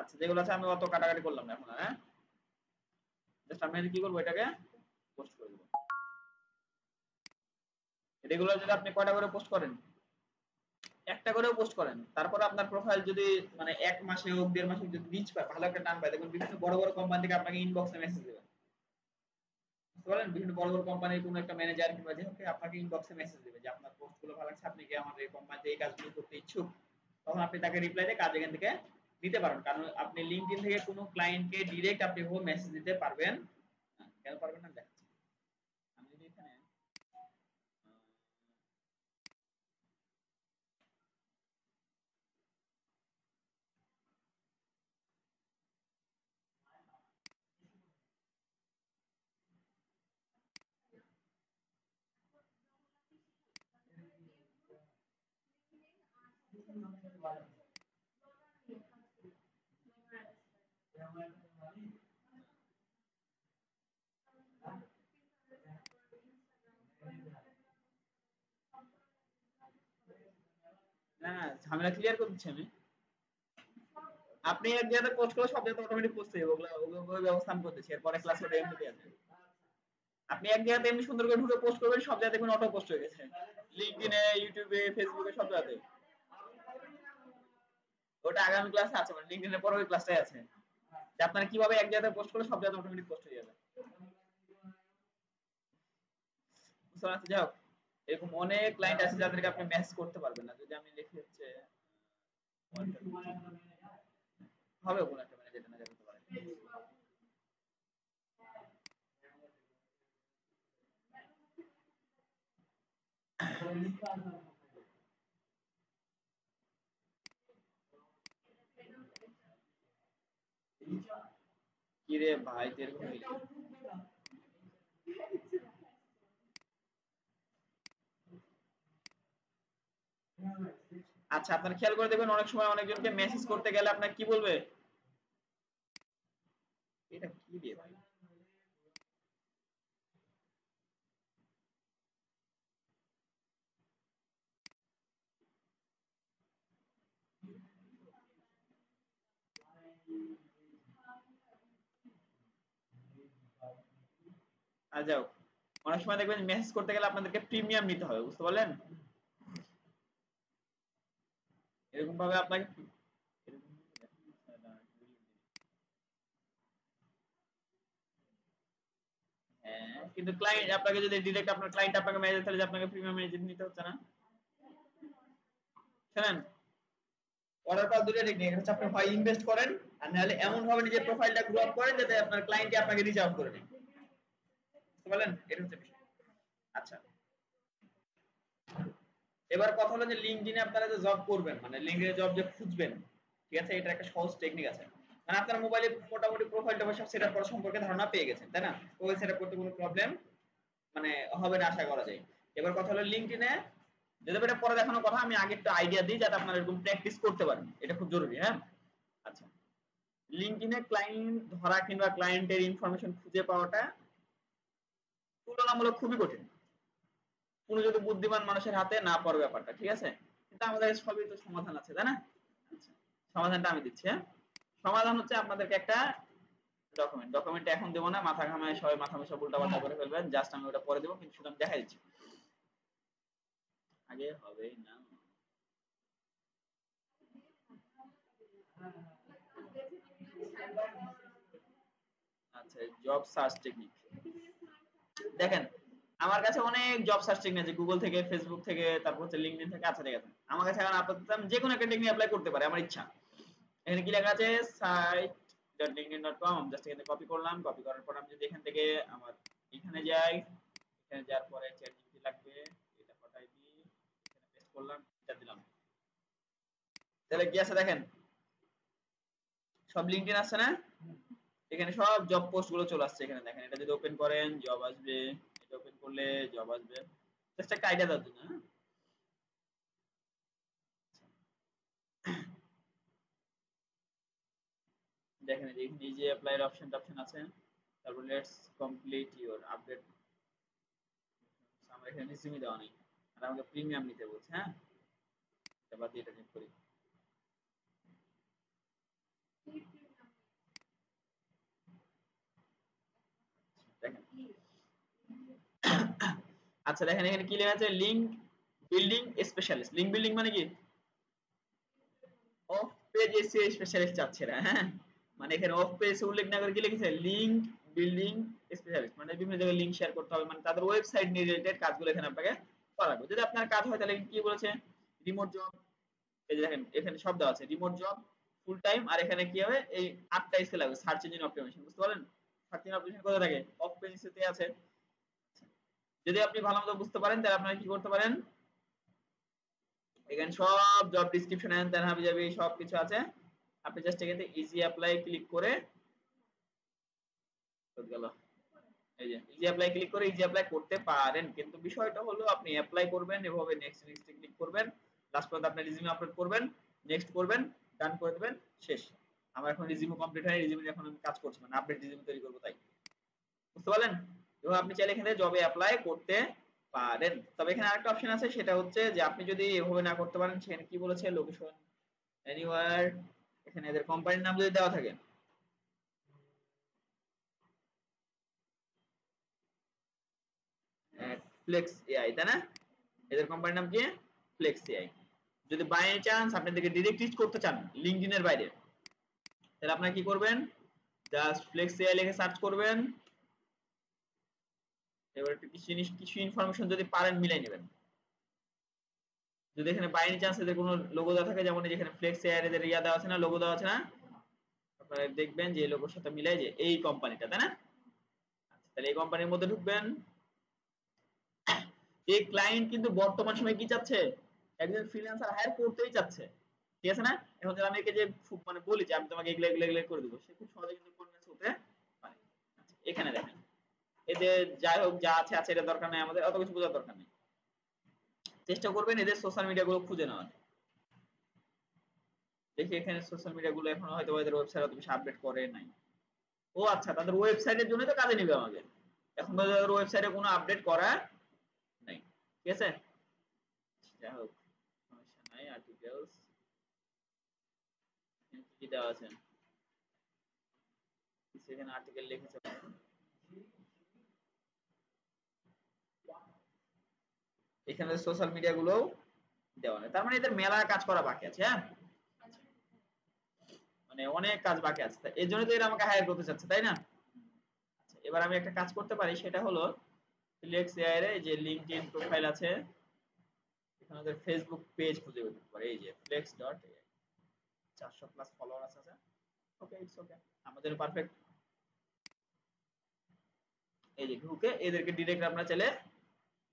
আচ্ছা যেগুলো আছে আমি অত কাটাকাটি করলাম না এখন। হ্যাঁ, জাস্ট আমি কি করবো, এটাকে পোস্ট করে দেবো। রেগুলার যদি আপনি কয়টা করে পোস্ট করেন, একটা করেও পোস্ট করেন, তারপর আপনার প্রোফাইল যদি মানে 1 মাসে হোক 1.5 মাসে হোক যদি রিচ পায়, ভালো একটা টান পায়, দেখুন বিভিন্ন বড় বড় কোম্পানি থেকে আপনাকে ইনবক্সে মেসেজ দেবে। বুঝতে পারলেন, বিভিন্ন বড় বড় কোম্পানির কোনো একটা ম্যানেজার কিংবা যে হোক আপনাকে ইনবক্সে মেসেজ দেবে যে আপনার পোস্ট গুলো ভালো লাগছে, আপনি কি আমাদের এই কোম্পানিতে এই কাজগুলো করতে ইচ্ছুক। তখন আপনি তাকে রিপ্লাই দিয়ে কাজ এখান থেকে দিতে পারেন। কারণ আপনি লিঙ্কডইন থেকে কোনো ক্লায়েন্টকে ডিরেক্ট আপনি মেসেজ দিতে পারবেন না। কেন পারবেন না দেখাচ্ছি। আমি যদি এখানে না না ঝামেলা ক্লিয়ার করে দিচ্ছি আমি। আপনি এক জায়গাতে পোস্ট করলে সব জায়গাতে অটোমেটিক পোস্ট হয়ে যাবে, ওগুলো ওই ব্যবস্থা আমি করতেছি, এরপরে ক্লাসে ওটা এমনিতে আছে। আপনি এক জায়গাতে এমনি সুন্দর করে ঢুকে পোস্ট করবেন, সব জায়গাতে দেখবেন অটো পোস্ট হয়ে গেছে, লিঙ্কডইনে, ইউটিউবে, ফেসবুকে, সব জায়গাতে। ওটা আগামী ক্লাসে আছে, মানে লিঙ্কডইনের পরে ওই ক্লাসটাই আছে, যে আপনারা কিভাবে এক জায়গায় পোস্ট করলে সব জায়গাতে অটোমেটিক পোস্ট হয়ে যাবে। বুঝতে পারছেন? যাই হোক, এরকম অনেক ক্লায়েন্ট আছে যাদেরকে আপনি মেসেজ করতে পারবেন না। যদি আমি লিখি হচ্ছে হবে কোনো একটা ম্যানেজার না যেতে পারে। কি রে ভাই, এরকম আচ্ছা, আপনারা খেয়াল করে দেখবেন অনেক সময় অনেকজনকে মেসেজ করতে গেলে আপনার কি বলবে, এটা কি দিয়ে ভাই। আর যাও, অনেক সময় দেখবেন মেসেজ করতে গেলে আপনাদেরকে প্রিমিয়াম নিতে হবে, বুঝতে পারলেন? এরকম ভাবে আপনাকে হ্যাঁ, কিন্তু ক্লায়েন্ট আপনাকে যদি ডিরেক্ট আপনার ক্লায়েন্ট আপনাকে মেসেজ তাহলে যে আপনাকে প্রিমিয়াম এজেন্ট নিতে হচ্ছে না। শুনেন, অর্ডার করার দুটো টেকনিক হচ্ছে, আপনি হয় ইনভেস্ট করেন, আর নাহলে এমন ভাবে নিজের প্রোফাইলটা গ্রো আপ করেন যাতে আপনার ক্লায়েন্টই আপনাকে রিচ আউট করে নেয়। বুঝতে পারলেন, এটা হচ্ছে বিষয়। আচ্ছা, এবার কথা হলো যে লিঙ্কডইনে আপনারা যে জব করবেন, মানে লিঙ্কডইনে জব যে খুঁজবেন, ঠিক আছে, এটা একটা সহজ টেকনিক আছে। মানে আপনার মোবাইলে মোটামুটি প্রোফাইলটা সব সেটআপ করা সম্পর্কে ধারণা পেয়ে গেছেন, তাই না? প্রোফাইল সেটআপ করতে কোনো প্রবলেম মানে হবে না আশা করা যায়। এবার কথা হলো লিঙ্কডইনে, যদি এটা পরে দেখানোর কথা, আমি আগে একটা আইডিয়া দিই যাতে আপনারা এরকম প্র্যাকটিস করতে পারেন, এটা খুব জরুরি। হ্যাঁ, আচ্ছা, লিঙ্কডইনে ক্লায়েন্ট ধরা কিংবা ক্লায়েন্টের ইনফরমেশন খুঁজে পাওয়াটা তুলনামূলক খুবই কঠিন, কোনো যদি বুদ্ধিমান মানুষের হাতে না পড়ে ব্যাপারটা, ঠিক আছে? এটা আমাদের সবই তো সমাধান আছে, তাই না? আচ্ছা, সমাধানটা আমি দিচ্ছি। হ্যাঁ, সমাধান হচ্ছে আপনাদেরকে একটা ডকুমেন্ট এখন দেবো না, মাথা ঘামায় সবাই মাথা সব উল্টাপাল্টা করে ফেলবেন, জাস্ট আমি ওটা পরে দেবো, কিন্তু শুধু আমি দেখাই দিচ্ছি, আগে হবে না। আচ্ছা, জব সার্চ টেকনিক দেখেন, আমার কাছে অনেক জব সার্চ টেকনিক আছে, গুগল থেকে, ফেসবুক থেকে, তারপর হচ্ছে লিঙ্কডইন থেকে। আচ্ছা ঠিক আছে, আমার কাছে এখন আপাতত আমি যে কোনো একটা টেকনিক অ্যাপ্লাই করতে পারি, আমার ইচ্ছা। এখানে কি লেখা আছে, site.linkedin.com, জাস্ট এখানে কপি করলাম, কপি করার পর আমি যদি এখান থেকে আমার এখানে যাই, এখানে যাওয়ার পরে চ্যাট জিপিটি লাগবে, এটা হটাই দিই, এখানে পেস্ট করলাম, এটা দিলাম, তাহলে কি আছে দেখেন, সব লিঙ্কডইন আছে না, এখানে সব জব পোস্ট গুলো চলে আসছে, এখানে দেখেন, এটা যদি ওপেন করেন জব আসবে, এটা ওপেন করলে জব আসবে, জাস্ট একটা আইডিয়া দেওয়ার জন্য। হ্যাঁ, দেখেন এই যে অ্যাপ্লাই এর অপশন আছে, তারপর লেটস কমপ্লিট ইওর আপডেট, আমার এখানে রিসিউমি দেওয়া নেই, আর আমাকে প্রিমিয়াম নিতে বলছে। হ্যাঁ, এটা বাদ দিয়ে এটা চেক করি, দেখেন। আচ্ছা দেখেন, এখানে কি লেখা আছে, link building specialist. Link building মানে কি, অফ পেজ এসইও স্পেশালিস্ট চাচ্ছে না। হ্যাঁ, মানে এখানে অফ পেজ উল্লেখ না করে কি লিখেছে, লিঙ্ক বিল্ডিং স্পেশালিস্ট, মানে বিভিন্ন জায়গায় লিঙ্ক শেয়ার করতে হবে, মানে তাদের ওয়েবসাইট রিলেটেড কাজগুলো এখানে আপনাকে করা লাগবে। যদি আপনার কাজ হয় তাহলে কি বলেছে, রিমোট জব, এই যে দেখেন এখানে সব দেওয়া আছে, রিমোট জব, ফুল টাইম, আর এখানে কি হবে, এই 8টা স্কেল লাগবে, সার্চ ইঞ্জিন অপটিমাইজেশন, বুঝতে পারলেন? সার্চ ইঞ্জিন অপটিমাইজেশন কোথায় থাকে, অফ পেজেতে আছে। যদি আপনি ভালোমতো বুঝতে পারেন তাহলে আপনারা কি করতে পারেন, এখানে সব জব ডেসক্রিপশন এন্ড দেন হাবিজাবি সব কিছু আছে, আপনি জাস্ট এখানে ইজি অ্যাপ্লাই ক্লিক করে গেল, এই যে ইজি অ্যাপ্লাই ক্লিক করে ইজি অ্যাপ্লাই করতে পারেন, কিন্তু বিষয়টা হলো আপনি অ্যাপ্লাই করবেন এভাবে, নেক্সট নেক্সট ক্লিক করবেন, লাস্ট পর্যন্ত আপনি রিজিউমে আপলোড করবেন, নেক্সট করবেন, ডান করে দিবেন, শেষ। আমার এখন রিজিউমে কমপ্লিট হয়, রিজিউমে এখন আমি কাজ করছি, মানে আপডেট রিজিউমে তৈরি করব, তাই। বুঝতে পারলেন? এবং আপনি চাইলে এখানে জবে অ্যাপ্লাই করতে পারেন। তবে এখানে আরেকটা অপশন আছে, সেটা হচ্ছে যে আপনি যদি এভাবে না করতে পারেন, সেখানে কি বলেছে, লোকেশন এনিওয়্যার, এখানে এদের কোম্পানির নাম যদি দেওয়া থাকে, ফ্লেক্স এআই, তাই না? এদের কোম্পানির নাম কি, ফ্লেক্স এআই। যদি বাই চান্স আপনি এদেরকে ডিরেক্ট রিচ করতে চান লিঙ্কডইন এর বাইরে, তাহলে আপনারা কি করবেন, জাস্ট ফ্লেক্স এআই লিখে সার্চ করবেন, এবার একটু কিছু জিনিস, কিছু ইনফরমেশন যদি পারেন মিলাই নেবেন। যদি এখানে বাই চান্স এদের কোনো লোগো দেওয়া থাকে, যেমন যেখানে ফ্লেক্স এআই এদের ইয়া দেওয়া আছে না, লোগো দেওয়া আছে না, আপনারা দেখবেন যে এই লোগোর সাথে মিলাই যে এই কোম্পানিটা, তাই না? আচ্ছা, তাহলে এই কোম্পানির মধ্যে ঢুকবেন। এই ক্লায়েন্ট কিন্তু বর্তমান সময়ে কি চাচ্ছে, একজন ফ্রিল্যান্সার হায়ার করতেই চাচ্ছে, ঠিক আছে না? এখন যদি আমি একে যে মানে বলি যে আমি তোমাকে এগুলো এগুলো এগুলো করে দেবো, সে খুব সহজে কিন্তু কনভিন্স হতে পারে। আচ্ছা, এখানে দেখেন, এদের যাই হোক যা আছে আছে, এটা দরকার নাই, আমাদের অত কিছু বোঝার দরকার নেই। চেষ্টা করবেন এদের সোশ্যাল মিডিয়া গুলো খুঁজে নেওয়ার। দেখি এখানে সোশ্যাল মিডিয়া গুলো এখন হয়তো এদের ওয়েবসাইট অত বেশি আপডেট করে নাই। ও আচ্ছা, তাদের ওয়েবসাইটের জন্য তো কাজে নিবে আমাকে, এখন তাদের ওয়েবসাইটে কোনো আপডেট করা নাই, ঠিক আছে? যাই হোক, সমস্যা নাই। আর্টিকেলস কি দেওয়া আছে, সেখানে আর্টিকেল লিখেছে, এখানে সোশ্যাল মিডিয়া গুলো দেওয়া নেই, তার মানে এদের মেলা কাজ করা বাকি আছে। হ্যাঁ, মানে অনেক কাজ বাকি আছে, এই জন্য তো এরা আমাকে হায়ার করতে চাচ্ছে, তাই না? আচ্ছা, এবার আমি একটা কাজ করতে পারি, সেটা হলো ফ্লেক্স এআই এর যে লিংকডইন প্রোফাইল আছে, এখানে ওদের ফেসবুক পেজ খুঁজে বের করতে পারি, এই যে flex dot AI, 400 plus follower আছে। ওকে, ইটস ওকে, আমাদের পারফেক্ট। এই যে ঢুকে এদেরকে ডিরেক্ট আপনারা চাইলে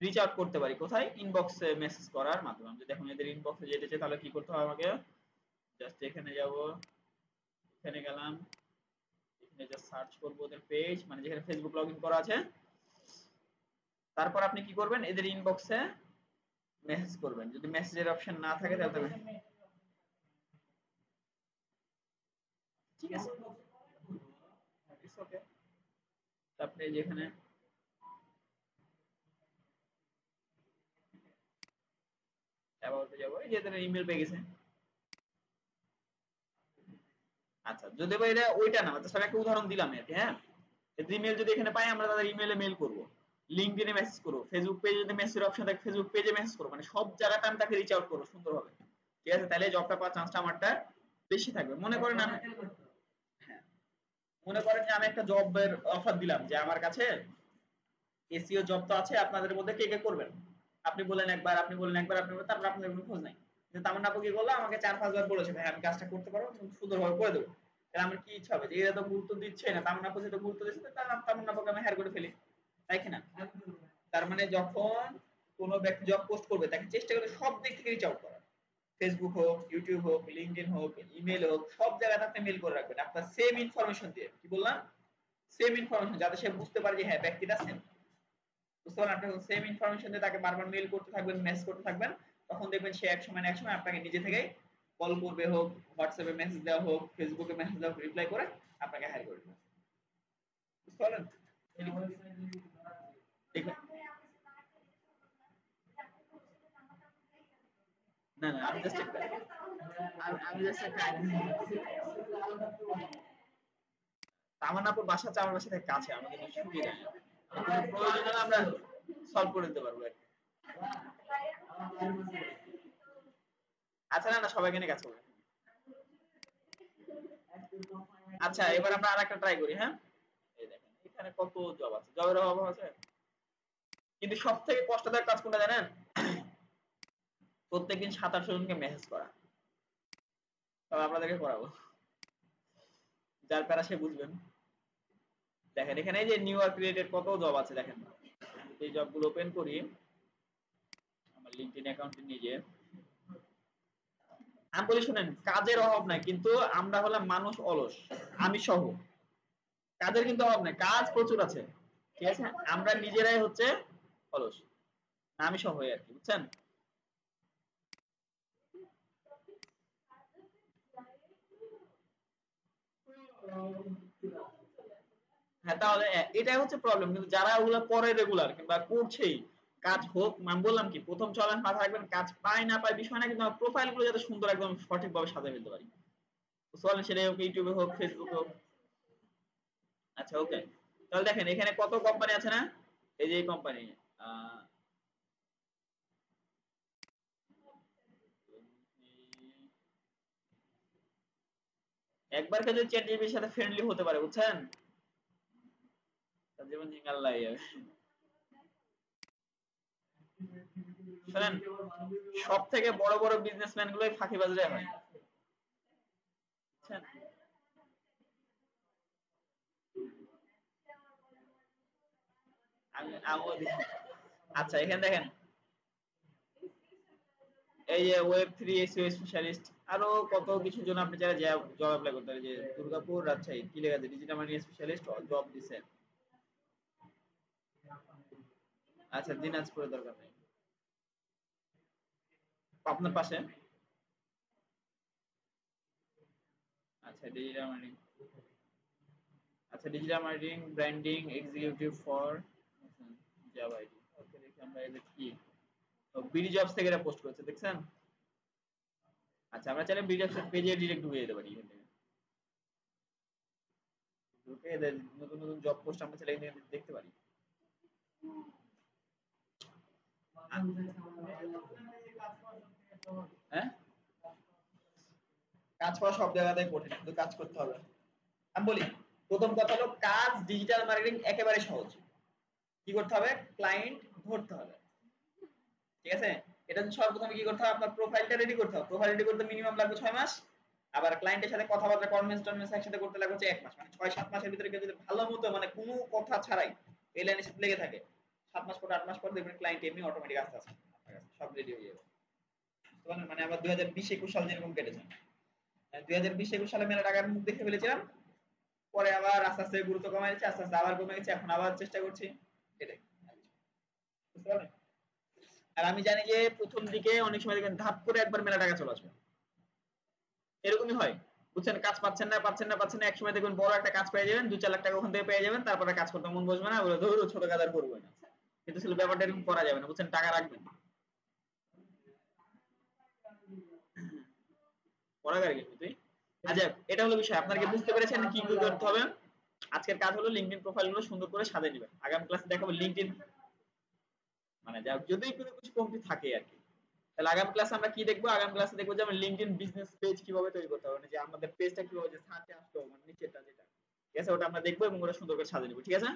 রিচ আউট করতে পারি, কোথায়, ইনবক্সে মেসেজ করার মাধ্যমে। আমি যদি এখন এদের ইনবক্সে যেতে চাই, তাহলে কি করতে হবে আমাকে, জাস্ট এখানে যাব, এখানে গেলাম, এখানে জাস্ট সার্চ করব ওদের পেজ, মানে যেখানে ফেসবুক লগইন করা আছে, তারপর আপনি কি করবেন, এদের ইনবক্সে মেসেজ করবেন। যদি মেসেজের অপশন না থাকে তাহলে ঠিক আছে, ইটস ওকে। আপনি যেখানে অ্যাবাউটে যাবো, এই যে ইমেল পেয়ে গেছে। আচ্ছা যদি ভাই এটা ওইটা না, স্যার একটা উদাহরণ দিলাম আর কি। হ্যাঁ, ইমেল যদি এখানে পাই আমরা তাদের ইমেলে মেল করব, লিঙ্কডইনে মেসেজ করব, ফেসবুক পেজে যদি মেসেজের অপশন থাকে ফেসবুক পেজে মেসেজ করব, মানে সব জায়গাতে আমি তাকে রিচ আউট করব সুন্দরভাবে। ঠিক আছে, তাহলে জবটা পাওয়ার চান্সটা আমারটা বেশি থাকবে। মনে করেন আমি, হ্যাঁ, মনে করেন যে আমি একটা জবের অফার দিলাম যে আমার কাছে এসইও জব তো আছে, আপনাদের মধ্যে কে কে করবেন। আপনি বলেন একবার, আপনি বলেন একবার, আপনি বলেন, তারপর আপনাদের কোনো খোঁজ নাই। কিন্তু তামান্না আপু কি করলো, আমাকে 4-5 বার বলেছে ভাই আমি কাজটা করতে পারবো, সুন্দরভাবে করে দেবো। তাহলে আমার কি ইচ্ছা হবে যে এরা তো গুরুত্ব দিচ্ছে না, তামান্না আপু যেটা গুরুত্ব দিচ্ছে তামান্না আপুকে আমি হায়ার করে ফেলি, তাই কিনা? তার মানে যখন কোনো ব্যক্তি জব পোস্ট করবে তাকে চেষ্টা করে সব দিক থেকে রিচ আউট করা, ফেসবুক হোক, ইউটিউব হোক, লিঙ্কডইন হোক, ইমেল হোক, সব জায়গাতে আপনি মেল করে রাখবেন আপনার সেম ইনফরমেশন দিয়ে। কি বললাম? সেম ইনফরমেশন, যাতে সে বুঝতে পারে যে হ্যাঁ ব্যক্তিটা সেম। বুঝতে পারলেন? আপনি সেম ইনফরমেশন দিয়ে তাকে বারবার মেল করতে থাকবেন, মেসেজ করতে থাকবেন, তখন দেখবেন সে এক সময় না এক সময় আপনাকে নিজে থেকেই কল করবে হোক, হোয়াটসঅ্যাপে মেসেজ দেওয়া হোক, ফেসবুকে মেসেজ দেওয়া হোক, রিপ্লাই করে আপনাকে হায়ার করে দেবে। বুঝতে পারলেন? ঠিক আছে। না না, আমি জাস্ট একটা, আমি জাস্ট একটা তামান্নাপুর বাসা আমার বাসা থেকে কাছে, আমাদের জন্য সুবিধা। আমাদের প্রয়োজন হলে আমরা সলভ করে দিতে পারবো আর কি। আচ্ছা না না, সবাই এখানে কাছে হবে। আচ্ছা এবার আমরা আরেকটা ট্রাই করি। হ্যাঁ, এই দেখেন এখানে কত জব আছে, জবের অভাব আছে। কিন্তু সব থেকে কষ্টদায়ক কাজ কোনটা জানেন? প্রত্যেকদিন 7-8 জনকে মেসেজ করা। তবে আপনাদেরকে করাবো, যার প্যারা সে বুঝবেন। দেখেন এখানে এই যে নিউ আর ক্রিয়েটেড কত জব আছে দেখেন। এই জবগুলো ওপেন করি আমার লিঙ্কডইন অ্যাকাউন্টে নিয়ে যেয়ে। আমি বলি শুনেন, কাজের অভাব নাই, কিন্তু আমরা হলাম মানুষ অলস, আমি সহ। কাজের কিন্তু অভাব নাই, কাজ প্রচুর আছে। ঠিক আছে, আমরা নিজেরাই হচ্ছে অলস, আমি সহ আর কি, বুঝছেন? হ্যাঁ, তাহলে এটাই হচ্ছে প্রবলেম। কিন্তু যারা ওগুলো করে রেগুলার কিংবা করছেই, কাজ হোক, আমি বললাম কি প্রথম চলেন মাথায় রাখবেন, কাজ পায় না পায় বিষয় না, কিন্তু আমার প্রোফাইল গুলো যাতে সুন্দর একদম সঠিকভাবে সাজিয়ে ফেলতে পারি। চলেন সেটাই হোক, ইউটিউবে হোক, ফেসবুকে হোক। আচ্ছা ওকে, তাহলে দেখেন এখানে কত কোম্পানি আছে না, এই যে এই কোম্পানি, একবার কেউ যদি চ্যাট জিপিটির সাথে ফ্রেন্ডলি হতে পারে, বুঝছেন, তার জীবন জিঙ্গাল লাগে যাবে। শোনেন, সব থেকে বড় বড় বিজনেসম্যান গুলোই ফাঁকিবাজরাই হয়, বুঝছেন? আমিও দেখি। আচ্ছা এখানে দেখেন, এই যে ওয়েব 3 এসইও স্পেশালিস্ট, আরো কত কিছুর জন্য আপনি চাইলে জব অ্যাপ্লাই করতে পারেন। যে দুর্গাপুর রাজশাহী কি লেখা আছে, ডিজিটাল মার্কেটিং স্পেশালিস্ট জব দিছে। আচ্ছা দিনাজপুরের দরকার নেই, আপনার পাশে। আচ্ছা ডিজিটাল মার্কেটিং, আচ্ছা digital marketing branding executive for Java ID. Okay দেখি আমরা এটা কি, বিডি জবস থেকে এটা পোস্ট করেছে দেখছেন। আচ্ছা আমরা চাইলে বিডি জবস পেজে ডিরেক্ট ঢুকে যেতে পারি, এখান থেকে ঢুকে এদের নতুন নতুন জব পোস্ট আমরা চাইলে এখানে দেখতে পারি। হ্যাঁ, কাজ পাওয়া সব জায়গাতেই কঠিন, কিন্তু কাজ করতে হবে। আমি বলি, প্রথম কথা হলো কাজ ডিজিটাল মার্কেটিং একেবারে সহজ। কি করতে হবে? ক্লায়েন্ট ধরতে হবে। ঠিক আছে, এটা সর্বপ্রথমে কি করতে হবে, আপনার প্রোফাইলটা রেডি করতে হবে। প্রোফাইল রেডি করতে মিনিমাম লাগবে 6 মাস। আবার ক্লায়েন্টের সাথে কথাবার্তা, কনভেন্স একসাথে করতে লাগবে হচ্ছে 1 মাস। মানে 6-7 মাসের ভিতরে কেউ যদি ভালো মতো, মানে কোনো কথা ছাড়াই এই লাইনের সাথে লেগে থাকে, 7 মাস পর 8 মাস পর দেখবেন ক্লায়েন্ট এমনি অটোমেটিক আস্তে আস্তে আপনার কাছে সব রেডি হয়ে যাবে। বুঝতে পারলেন? মানে আমরা 2020-21 সাল যেরকম কেটেছে, 2020-21 সালে মেলা টাকার মুখ দেখে ফেলেছিলাম, পরে আবার আস্তে আস্তে গুরুত্ব কমে গেছে, আস্তে আস্তে আবার কমে গেছে, এখন আবার চেষ্টা করছি, এটাই। বুঝতে পারলেন? আর আমি জানি যে প্রথম দিকে অনেক সময় দেখবেন ধাপ করে একবার মেলা টাকা চলে আসবে, এরকমই হয়, বুঝছেন? কাজ পাচ্ছেন না পাচ্ছেন না পাচ্ছেন না, এক সময় দেখবেন বড় একটা কাজ পেয়ে যাবেন, 2-4 লাখ টাকা ওখান থেকে পেয়ে যাবেন, তারপরে কাজ করতে মন বসবে না, বলে ধরো ছোট কাজ আর করবো না। কিন্তু আসলে ব্যাপারটা এরকম করা যাবে না, বুঝছেন? টাকা রাখবেন। পড়াগারে গেলি তুই? আচ্ছা এটা হলো বিষয়, আপনারা কি বুঝতে পেরেছেন কি কি করতে হবে? আজকের কাজ হলো লিঙ্কডইন প্রোফাইলগুলো সুন্দর করে সাজিয়ে নেবেন। আগামী ক্লাসে দেখাবো লিঙ্কডইন মানে যা যদি কোনো কিছু কমতি থাকে আর কি। তাহলে আগামী ক্লাসে আমরা কি দেখবো? আগামী ক্লাসে দেখবো যে আমরা লিঙ্কডইন বিজনেস পেজ কিভাবে তৈরি করতে হবে, মানে যে আমাদের পেজটা কিভাবে যে সার্চে আসলো, মানে নিচেরটা যেটা, ঠিক আছে, ওটা আমরা দেখবো এবং ওটা সুন্দর করে সাজিয়ে নেবো, ঠিক আছে।